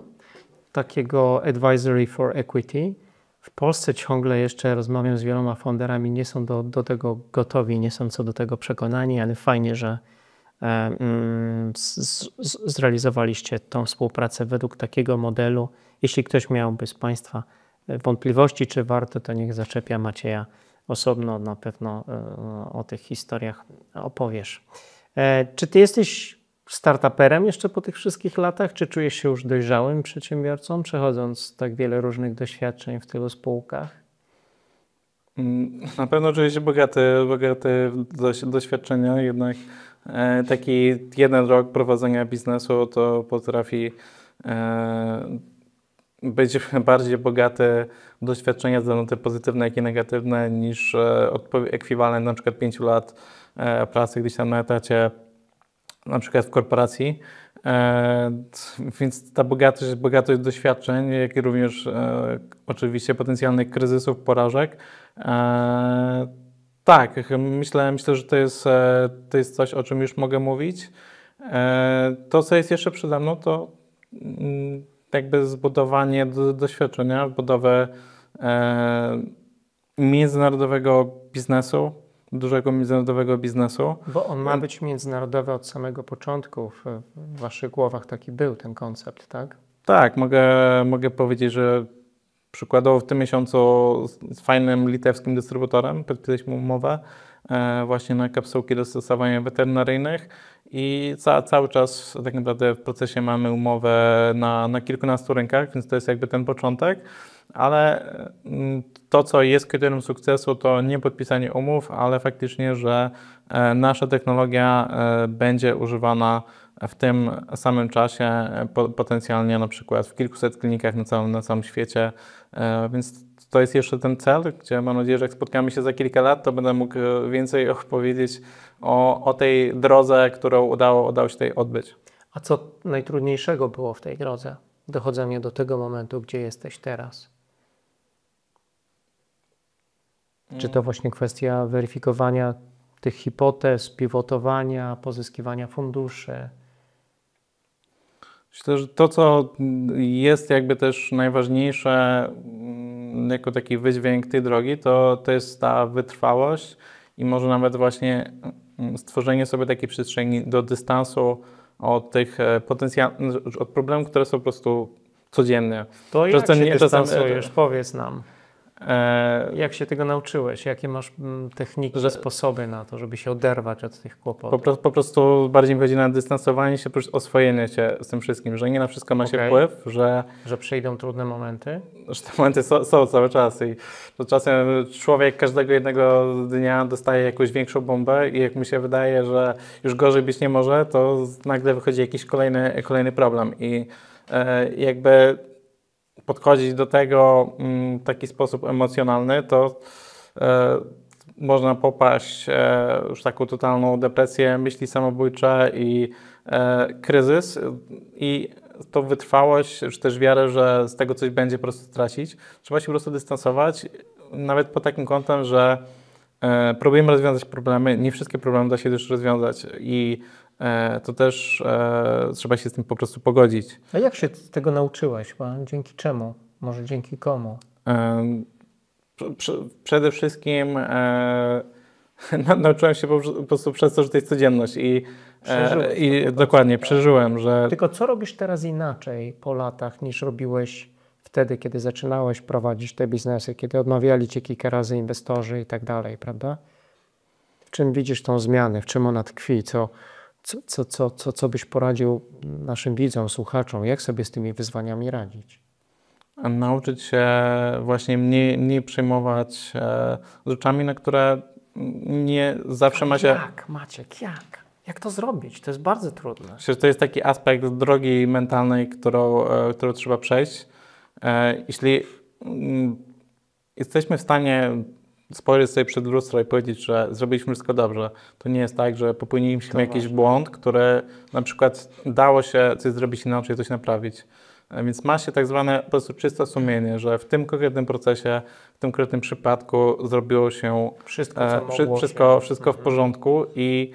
takiego Advisory for Equity. W Polsce ciągle jeszcze rozmawiam z wieloma founderami, nie są do tego gotowi, nie są co do tego przekonani, ale fajnie, że zrealizowaliście tą współpracę według takiego modelu. Jeśli ktoś miałby z Państwa wątpliwości, czy warto, to niech zaczepia Macieja osobno, na pewno o tych historiach opowiesz. Czy Ty jesteś startuperem jeszcze po tych wszystkich latach, czy czujesz się już dojrzałym przedsiębiorcą, przechodząc tak wiele różnych doświadczeń w tylu spółkach? Na pewno czuję się bogaty doświadczenia, jednak taki jeden rok prowadzenia biznesu to potrafi być bardziej bogaty w doświadczenia, zarówno te pozytywne, jak i negatywne, niż ekwiwalent na przykład 5 lat pracy gdzieś tam na etacie, na przykład w korporacji. Więc ta bogatość doświadczeń, jak i również oczywiście potencjalnych kryzysów, porażek. Tak, myślę, że to jest coś, o czym już mogę mówić. To, co jest jeszcze przede mną, to jakby zbudowanie doświadczenia, budowę międzynarodowego biznesu, dużego międzynarodowego biznesu. Bo on ma być międzynarodowy od samego początku. W waszych głowach taki był ten koncept, tak? Tak, mogę powiedzieć, że przykładowo w tym miesiącu z fajnym litewskim dystrybutorem podpisaliśmy umowę właśnie na kapsułki do stosowania weterynaryjnych i cały czas tak naprawdę w procesie mamy umowę na kilkunastu rynkach, więc to jest jakby ten początek, ale to, co jest kryterium sukcesu, to nie podpisanie umów, ale faktycznie, że nasza technologia będzie używana w tym samym czasie, potencjalnie na przykład w kilkuset klinikach na całym świecie, więc to jest jeszcze ten cel, gdzie mam nadzieję, że jak spotkamy się za kilka lat, to będę mógł więcej opowiedzieć o tej drodze, którą udało się tutaj odbyć. A co najtrudniejszego było w tej drodze? Dochodzenie do tego momentu, gdzie jesteś teraz. Czy to właśnie kwestia weryfikowania tych hipotez, pivotowania, pozyskiwania funduszy? Myślę, że to, co jest jakby też najważniejsze jako taki wydźwięk tej drogi, to jest ta wytrwałość i może nawet właśnie stworzenie sobie takiej przestrzeni do dystansu od tych od problemów, które są po prostu codziennie. To jak się dystansujesz? Powiedz nam. Jak się tego nauczyłeś? Jakie masz techniki, sposoby na to, żeby się oderwać od tych kłopotów? Po prostu bardziej mi chodzi na dystansowanie się, oswojenie się z tym wszystkim, że nie na wszystko ma się wpływ, że przyjdą trudne momenty? Że te momenty są cały czas i to czasem człowiek każdego jednego dnia dostaje jakąś większą bombę i jak mu się wydaje, że już gorzej być nie może, to nagle wychodzi jakiś kolejny problem i jakby podchodzić do tego w taki sposób emocjonalny, to można popaść już w taką totalną depresję, myśli samobójcze i kryzys i tą wytrwałość, czy też wiarę, że z tego coś będzie po prostu stracić. Trzeba się po prostu dystansować, nawet pod takim kątem, że próbujemy rozwiązać problemy, nie wszystkie problemy da się też rozwiązać i to też trzeba się z tym po prostu pogodzić. A jak się tego nauczyłeś? Dzięki czemu? Może dzięki komu? Przede wszystkim nauczyłem się po prostu przez to, że to jest codzienność i dokładnie przeżyłem, że... Tylko co robisz teraz inaczej po latach niż robiłeś wtedy, kiedy zaczynałeś prowadzić te biznesy, kiedy odmawiali cię kilka razy inwestorzy i tak dalej, prawda? W czym widzisz tą zmianę? W czym ona tkwi? Co byś poradził naszym widzom, słuchaczom? Jak sobie z tymi wyzwaniami radzić? Nauczyć się właśnie mniej przejmować rzeczami, na które nie zawsze ma się... Jak, Maciek, jak? Jak to zrobić? To jest bardzo trudne. Myślę, że to jest taki aspekt drogi mentalnej, którą trzeba przejść. Jeśli jesteśmy w stanie spojrzeć sobie przed lustro i powiedzieć, że zrobiliśmy wszystko dobrze, to nie jest tak, że popełniliśmy jakiś błąd, który na przykład dało się coś zrobić inaczej, coś naprawić. Więc ma się tak zwane po prostu czyste sumienie, że w tym konkretnym procesie, w tym konkretnym przypadku zrobiło się wszystko w porządku i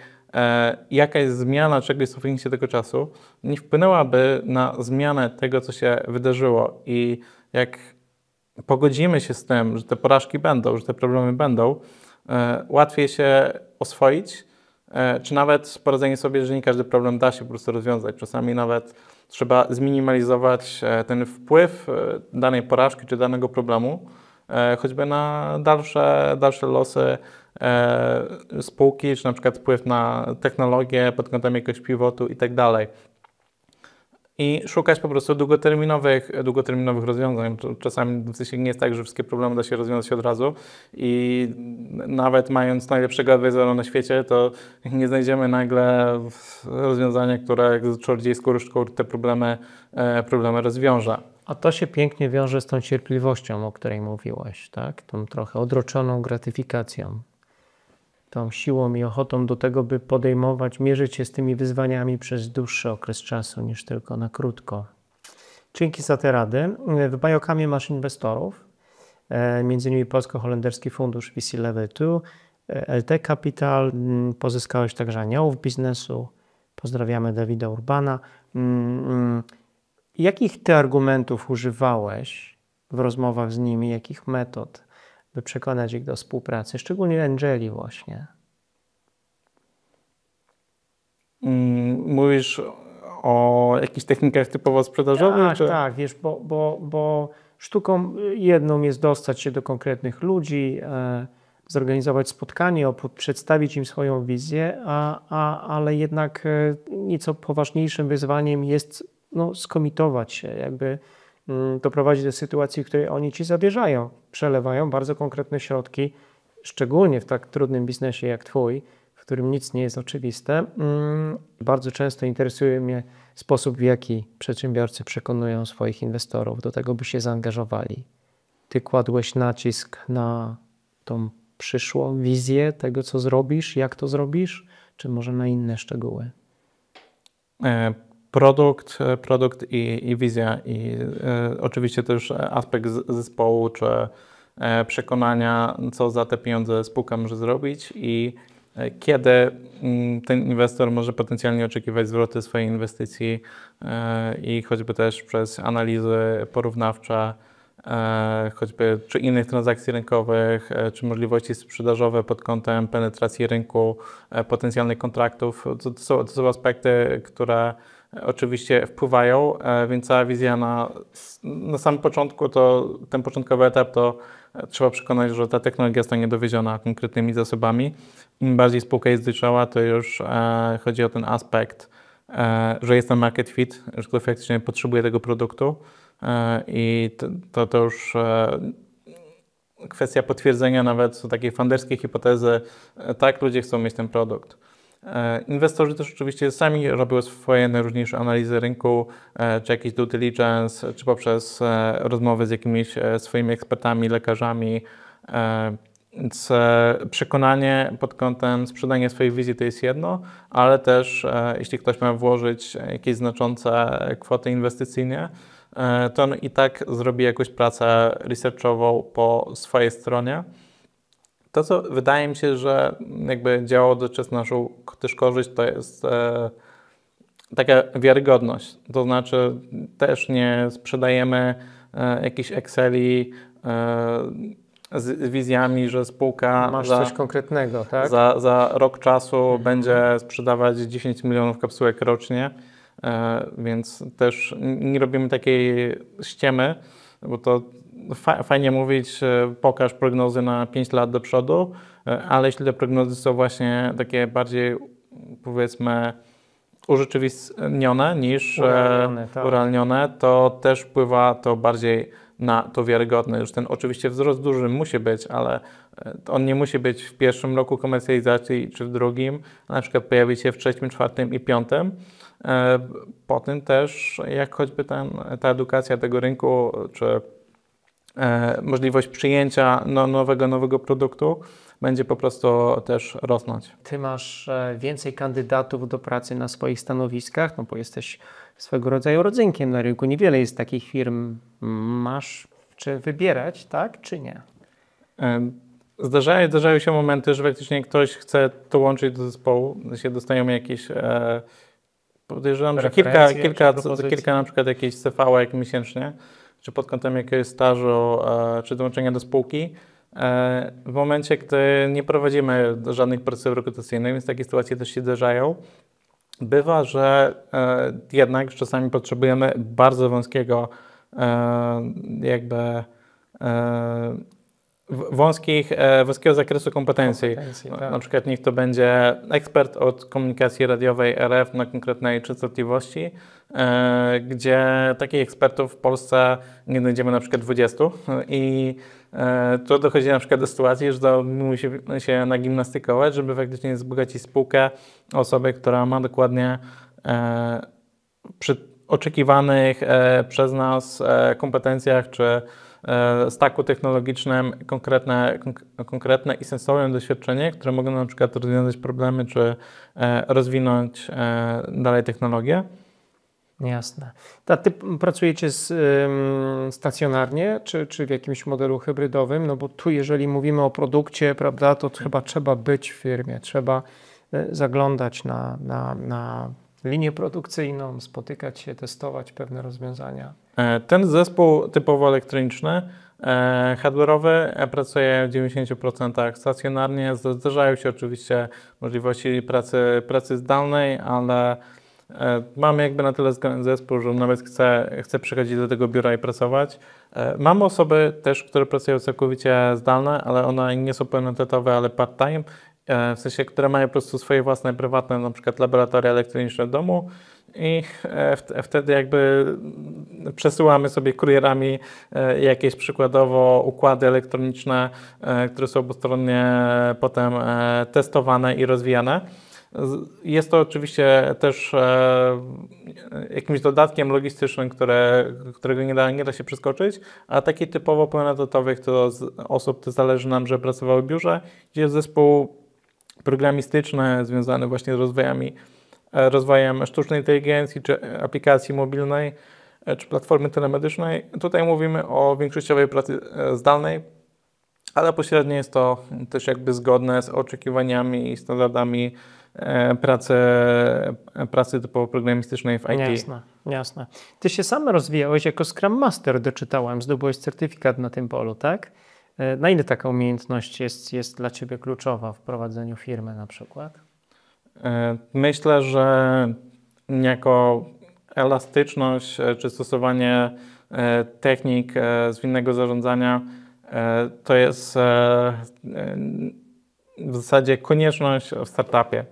jakaś zmiana czegoś z osiągnięcia tego czasu nie wpłynęłaby na zmianę tego, co się wydarzyło. I jak pogodzimy się z tym, że te porażki będą, że te problemy będą, łatwiej się oswoić, czy nawet poradzenie sobie, że nie każdy problem da się po prostu rozwiązać. Czasami nawet trzeba zminimalizować ten wpływ danej porażki czy danego problemu, choćby na dalsze losy spółki, czy na przykład wpływ na technologię pod kątem jakiegoś pivotu i tak dalej. I szukać po prostu długoterminowych rozwiązań. Czasami w sensie nie jest tak, że wszystkie problemy da się rozwiązać od razu i nawet mając najlepszego advisora na świecie, to nie znajdziemy nagle rozwiązania, które jak z czarodziejską różdżką te problemy rozwiąże. A to się pięknie wiąże z tą cierpliwością, o której mówiłeś, tak? Tą trochę odroczoną gratyfikacją, tą siłą i ochotą do tego, by podejmować, mierzyć się z tymi wyzwaniami przez dłuższy okres czasu niż tylko na krótko. Dzięki za te rady. W Biokamie masz inwestorów, między innymi Polsko-Holenderski Fundusz VC Level 2, LT Capital, pozyskałeś także aniołów biznesu. Pozdrawiamy Dawida Urbana. Jakich ty argumentów używałeś w rozmowach z nimi, jakich metod, by przekonać ich do współpracy, szczególnie Angeli właśnie? Mówisz o jakichś technikach typowo sprzedażowych? Tak, wiesz, bo sztuką jedną jest dostać się do konkretnych ludzi, zorganizować spotkanie, przedstawić im swoją wizję, ale jednak nieco poważniejszym wyzwaniem jest skomitować się, jakby doprowadzić do sytuacji, w której oni ci zawierzają, przelewają bardzo konkretne środki, szczególnie w tak trudnym biznesie jak twój, w którym nic nie jest oczywiste. Bardzo często interesuje mnie sposób, w jaki przedsiębiorcy przekonują swoich inwestorów do tego, by się zaangażowali. Ty kładłeś nacisk na tą przyszłą wizję tego, co zrobisz, jak to zrobisz, czy może na inne szczegóły? Produkt i wizja i oczywiście też aspekt zespołu czy przekonania, co za te pieniądze spółka może zrobić i kiedy ten inwestor może potencjalnie oczekiwać zwroty swojej inwestycji i choćby też przez analizy porównawcze, choćby czy innych transakcji rynkowych, czy możliwości sprzedażowe pod kątem penetracji rynku, potencjalnych kontraktów. To są aspekty, które oczywiście wpływają, więc cała wizja na samym początku, to ten początkowy etap to trzeba przekonać, że ta technologia zostanie dowieziona konkretnymi zasobami. Im bardziej spółka jest dojrzała, to już chodzi o ten aspekt, że jest ten market fit, że ktoś faktycznie potrzebuje tego produktu i to już kwestia potwierdzenia nawet takiej funderskiej hipotezy, tak, ludzie chcą mieć ten produkt. Inwestorzy też oczywiście sami robią swoje najróżniejsze analizy rynku, czy jakiś due diligence, czy poprzez rozmowy z jakimiś swoimi ekspertami, lekarzami. Więc przekonanie pod kątem sprzedania swojej wizji to jest jedno, ale też jeśli ktoś ma włożyć jakieś znaczące kwoty inwestycyjnie, to on i tak zrobi jakąś pracę researchową po swojej stronie. To, co wydaje mi się, że jakby działało dotychczas na naszą też korzyść, to jest taka wiarygodność. To znaczy też nie sprzedajemy jakichś Exceli z wizjami, że spółka masz coś konkretnego, tak? Za rok czasu będzie sprzedawać 10 milionów kapsułek rocznie, więc też nie robimy takiej ściemy, bo to fajnie mówić, pokaż prognozy na 5 lat do przodu, ale jeśli te prognozy są właśnie takie bardziej, powiedzmy, urzeczywistnione niż urealnione, to też wpływa to bardziej na to wiarygodne. Już ten oczywiście wzrost duży musi być, ale on nie musi być w pierwszym roku komercjalizacji czy w drugim, na przykład pojawi się w trzecim, czwartym i piątym. Po tym też, jak choćby ta edukacja tego rynku, czy możliwość przyjęcia nowego produktu będzie po prostu też rosnąć. Ty masz więcej kandydatów do pracy na swoich stanowiskach, bo jesteś swego rodzaju rodzynkiem na rynku. Niewiele jest takich firm. Masz czy wybierać, tak, czy nie? Zdarzają się momenty, że faktycznie ktoś chce dołączyć do zespołu, się dostają jakieś podejrzewam, że kilka na przykład jakichś CV-ek miesięcznie, czy pod kątem jakiegoś stażu, czy dołączenia do spółki. W momencie, gdy nie prowadzimy żadnych procesów rekrutacyjnych, więc takie sytuacje też się zdarzają, bywa, że jednak czasami potrzebujemy bardzo wąskiego wąskiego zakresu kompetencji. Tak. Na przykład niech to będzie ekspert od komunikacji radiowej RF na konkretnej częstotliwości, gdzie takich ekspertów w Polsce nie znajdziemy na przykład 20 i to dochodzi na przykład do sytuacji, że musi się nagimnastykować, żeby faktycznie wzbogacić spółkę osobę, która ma dokładnie oczekiwanych przez nas kompetencjach czy stacku technologicznym konkretne i sensowne doświadczenie, które mogą na przykład rozwiązać problemy czy rozwinąć dalej technologię. Jasne. A ty pracujecie stacjonarnie, czy w jakimś modelu hybrydowym? No bo tu, jeżeli mówimy o produkcie, prawda, to chyba trzeba być w firmie, trzeba zaglądać na linię produkcyjną, spotykać się, testować pewne rozwiązania. Ten zespół typowo elektroniczny, hardware'owy pracuje w 90% stacjonarnie. Zdarzają się oczywiście możliwości pracy zdalnej, ale mamy jakby na tyle zgrany zespół, że nawet chce przychodzić do tego biura i pracować. Mamy osoby też, które pracują całkowicie zdalne, ale one nie są pełnoetatowe, ale part-time, w sensie, które mają po prostu swoje własne, prywatne, na przykład laboratoria elektroniczne w domu i wtedy jakby przesyłamy sobie kurierami jakieś przykładowo układy elektroniczne, które są obustronnie potem testowane i rozwijane. Jest to oczywiście też jakimś dodatkiem logistycznym, którego nie da się przeskoczyć, a takich typowo pełnoetatowych osób to zależy nam, że pracowały w biurze, gdzie jest zespół programistyczny związany właśnie z rozwojem sztucznej inteligencji, czy aplikacji mobilnej, czy platformy telemedycznej. Tutaj mówimy o większościowej pracy zdalnej, ale pośrednio jest to też jakby zgodne z oczekiwaniami i standardami pracy typowo programistycznej w IT. Jasne. Ty się sam rozwijałeś jako Scrum Master, doczytałem, zdobyłeś certyfikat na tym polu, tak? Na ile taka umiejętność jest dla Ciebie kluczowa w prowadzeniu firmy na przykład? Myślę, że jako elastyczność czy stosowanie technik zwinnego zarządzania to jest w zasadzie konieczność w startupie.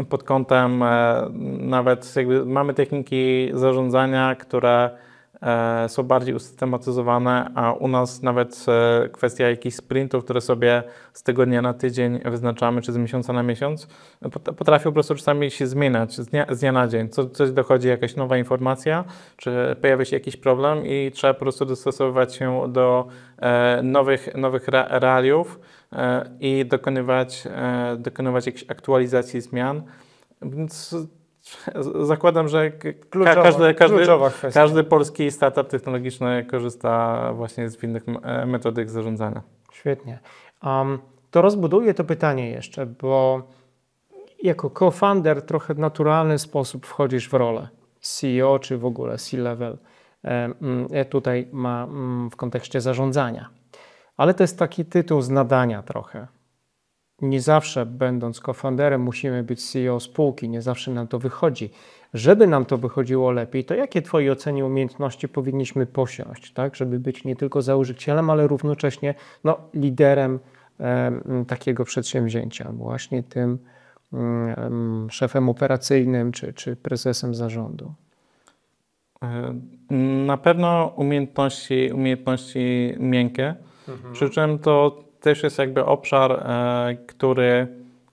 Pod kątem nawet jakby mamy techniki zarządzania, które są bardziej usystematyzowane, a u nas nawet kwestia jakichś sprintów, które sobie z tygodnia na tydzień wyznaczamy, czy z miesiąca na miesiąc, potrafią po prostu czasami się zmieniać z dnia na dzień. Coś dochodzi jakaś nowa informacja, czy pojawia się jakiś problem i trzeba po prostu dostosowywać się do nowych realiów i dokonywać jakichś aktualizacji zmian. Więc zakładam, że każdy polski startup technologiczny korzysta właśnie z innych metodyk zarządzania. Świetnie. To rozbuduję to pytanie jeszcze, bo jako co-founder trochę w naturalny sposób wchodzisz w rolę CEO czy w ogóle C-level tutaj w kontekście zarządzania. Ale to jest taki tytuł z nadania trochę. Nie zawsze, będąc co-founderem, musimy być CEO spółki, nie zawsze nam to wychodzi. Żeby nam to wychodziło lepiej, to jakie w Twojej ocenie umiejętności powinniśmy posiąść, tak? Żeby być nie tylko założycielem, ale równocześnie liderem takiego przedsięwzięcia, właśnie tym szefem operacyjnym czy prezesem zarządu? Na pewno umiejętności miękkie, przy czym to też jest jakby obszar, który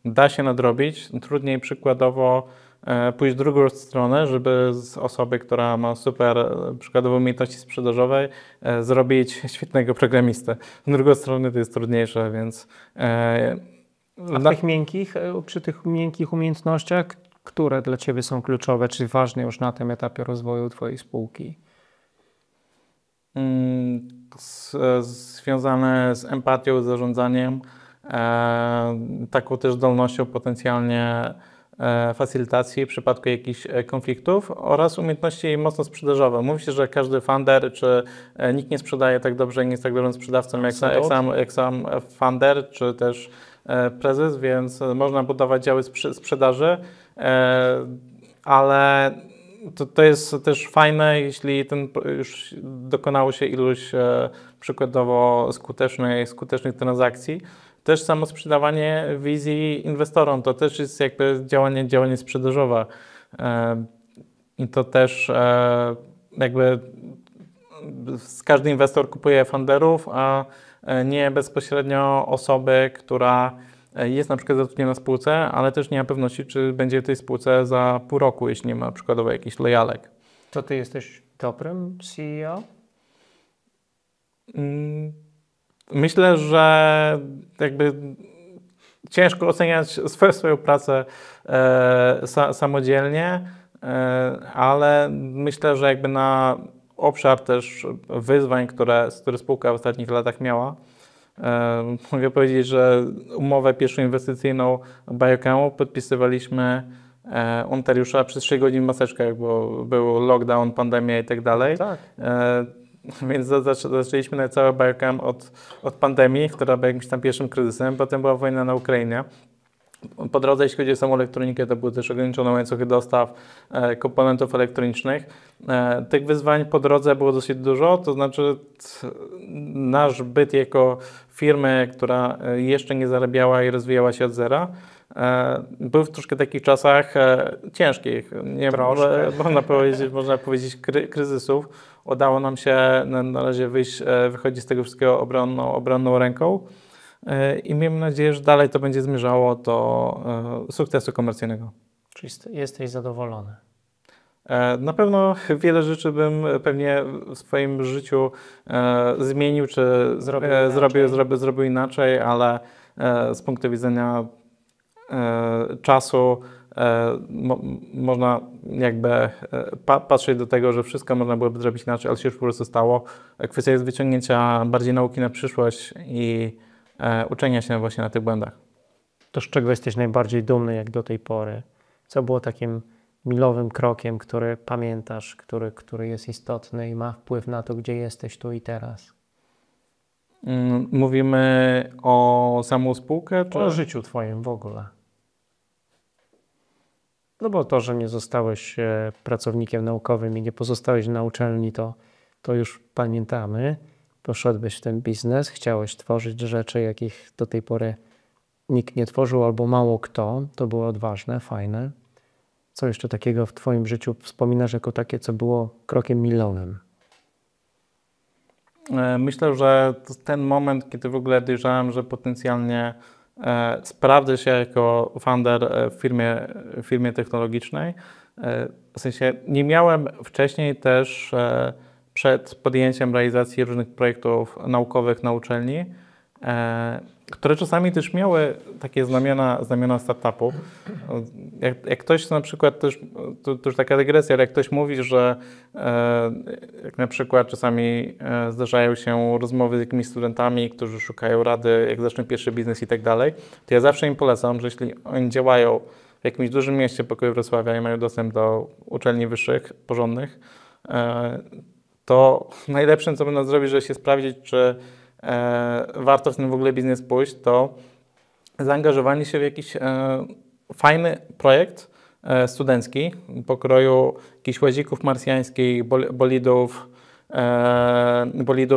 da się nadrobić. Trudniej przykładowo pójść w drugą stronę, żeby z osoby, która ma super przykładowo umiejętności sprzedażowej, zrobić świetnego programistę. Z drugiej strony to jest trudniejsze, więc... Przy tych miękkich umiejętnościach, które dla Ciebie są kluczowe, czy ważne już na tym etapie rozwoju Twojej spółki? Związane z empatią, z zarządzaniem, taką też zdolnością potencjalnie facylitacji w przypadku jakichś konfliktów oraz umiejętności mocno sprzedażowe. Mówi się, że każdy founder, czy nikt nie sprzedaje tak dobrze, nie jest tak dobrym sprzedawcą jak sam founder, czy też prezes, więc można budować działy sprzedaży, ale to jest też fajne, jeśli już dokonało się iluś przykładowo skutecznych transakcji. Też samo sprzedawanie wizji inwestorom to też jest jakby działanie sprzedażowe. I to też jakby każdy inwestor kupuje founderów, a nie bezpośrednio osoby, która jest na przykład zatrudniona w spółce, ale też nie ma pewności, czy będzie w tej spółce za pół roku, jeśli nie ma przykładowo jakichś lojalek. To ty jesteś dobrym CEO? Myślę, że jakby ciężko oceniać swoją pracę samodzielnie, ale myślę, że jakby na obszar też wyzwań, które spółka w ostatnich latach miała, mogę powiedzieć, że umowę pierwszą inwestycyjną Biochemu podpisywaliśmy wolontariusza przez 3 godziny w maseczkach, bo był lockdown, pandemia i tak dalej. Tak. Więc zaczęliśmy na cały Biochem od pandemii, która była jakimś tam pierwszym kryzysem, potem była wojna na Ukrainie. Po drodze, jeśli chodzi o samą elektronikę, to były też ograniczone łańcuchy dostaw komponentów elektronicznych. Tych wyzwań po drodze było dosyć dużo, to znaczy nasz byt jako firmy, która jeszcze nie zarabiała i rozwijała się od zera, był w troszkę takich czasach ciężkich, można powiedzieć kryzysów. Udało nam się na razie wychodzić z tego wszystkiego obronną ręką i miejmy nadzieję, że dalej to będzie zmierzało do sukcesu komercyjnego. Czyli jesteś zadowolony? Na pewno wiele rzeczy bym pewnie w swoim życiu zmienił, czy zrobił inaczej, ale z punktu widzenia czasu można jakby patrzeć do tego, że wszystko można byłoby zrobić inaczej, ale się już po prostu stało. Kwestia jest wyciągnięcia bardziej nauki na przyszłość i uczenia się właśnie na tych błędach. To z czego jesteś najbardziej dumny jak do tej pory? Co było takim milowym krokiem, który pamiętasz, który jest istotny i ma wpływ na to, gdzie jesteś tu i teraz? Mówimy o samą spółkę? Czy o życiu twoim w ogóle. No bo to, że nie zostałeś pracownikiem naukowym i nie pozostałeś na uczelni, to już pamiętamy. Poszedłeś w ten biznes, chciałeś tworzyć rzeczy, jakich do tej pory nikt nie tworzył albo mało kto. To było odważne, fajne. Co jeszcze takiego w twoim życiu wspominasz jako takie, co było krokiem milowym? Myślę, że to ten moment, kiedy w ogóle dojrzałem, że potencjalnie sprawdzę się jako founder w firmie technologicznej. W sensie nie miałem wcześniej też przed podjęciem realizacji różnych projektów naukowych na uczelni, które czasami też miały takie znamiona startupu. Jak ktoś na przykład też, to już taka dygresja, ale jak ktoś mówi, że jak na przykład czasami zdarzają się rozmowy z jakimiś studentami, którzy szukają rady, jak zaczną pierwszy biznes i tak dalej, to ja zawsze im polecam, że jeśli oni działają w jakimś dużym mieście pokoju Wrocławia i mają dostęp do uczelni wyższych, porządnych, to najlepszym, co będą zrobić, żeby się sprawdzić, czy warto w ten w ogóle biznes pójść, to zaangażowanie się w jakiś fajny projekt studencki pokroju jakichś łazików marsjańskich, bolidów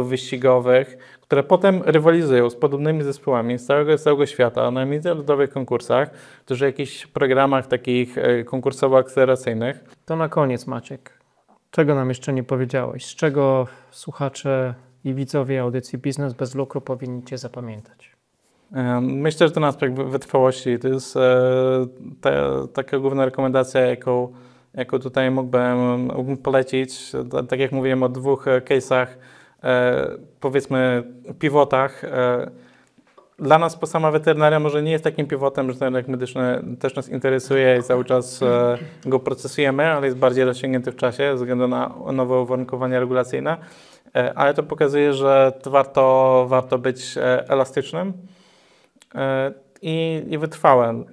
wyścigowych, które potem rywalizują z podobnymi zespołami z całego świata na międzynarodowych konkursach, też w jakichś programach takich konkursowo-akceleracyjnych. To na koniec, Maciek. Czego nam jeszcze nie powiedziałeś? Z czego słuchacze i widzowie audycji Biznes bez lukru powinni cię zapamiętać? Myślę, że ten aspekt wytrwałości to jest taka główna rekomendacja, jaką tutaj mógłbym polecić. Tak jak mówiłem o 2 case'ach, powiedzmy pivotach. Dla nas sama weterynaria może nie jest takim pivotem, że ten rynek medyczny też nas interesuje i cały czas go procesujemy, ale jest bardziej rozciągnięty w czasie ze względu na nowe uwarunkowania regulacyjne. Ale to pokazuje, że warto być elastycznym i wytrwałym.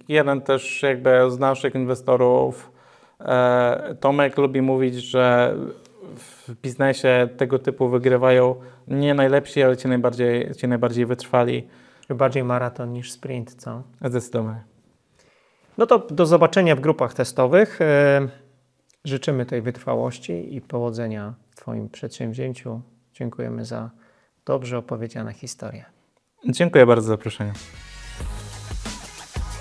Jeden też jakby z naszych inwestorów, Tomek, lubi mówić, że w biznesie tego typu wygrywają nie najlepsi, ale ci najbardziej wytrwali. Bardziej maraton niż sprint, co? Zdecydowanie. No to do zobaczenia w grupach testowych. Życzymy tej wytrwałości i powodzenia w twoim przedsięwzięciu. Dziękujemy za dobrze opowiedziane historie. Dziękuję bardzo za zaproszenie.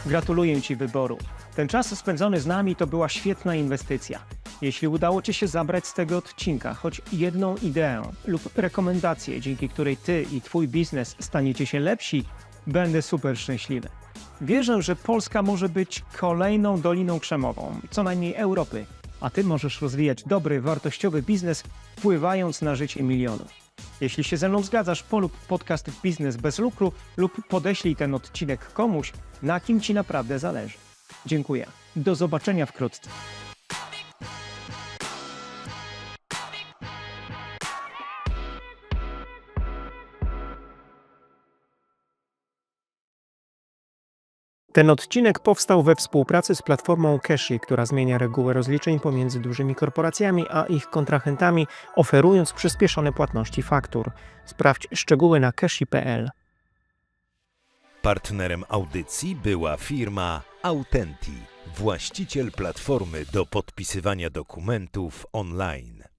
Gratuluję ci wyboru. Ten czas spędzony z nami to była świetna inwestycja. Jeśli udało ci się zabrać z tego odcinka choć jedną ideę lub rekomendację, dzięki której ty i twój biznes staniecie się lepsi, będę super szczęśliwy. Wierzę, że Polska może być kolejną Doliną Krzemową, co najmniej Europy, a Ty możesz rozwijać dobry, wartościowy biznes, wpływając na życie milionów. Jeśli się ze mną zgadzasz, polub podcast Biznes bez lukru lub podeślij ten odcinek komuś, na kim Ci naprawdę zależy. Dziękuję. Do zobaczenia wkrótce. Ten odcinek powstał we współpracy z platformą Cashy, która zmienia reguły rozliczeń pomiędzy dużymi korporacjami a ich kontrahentami, oferując przyspieszone płatności faktur. Sprawdź szczegóły na cashy.pl. Partnerem audycji była firma Autenti, właściciel platformy do podpisywania dokumentów online.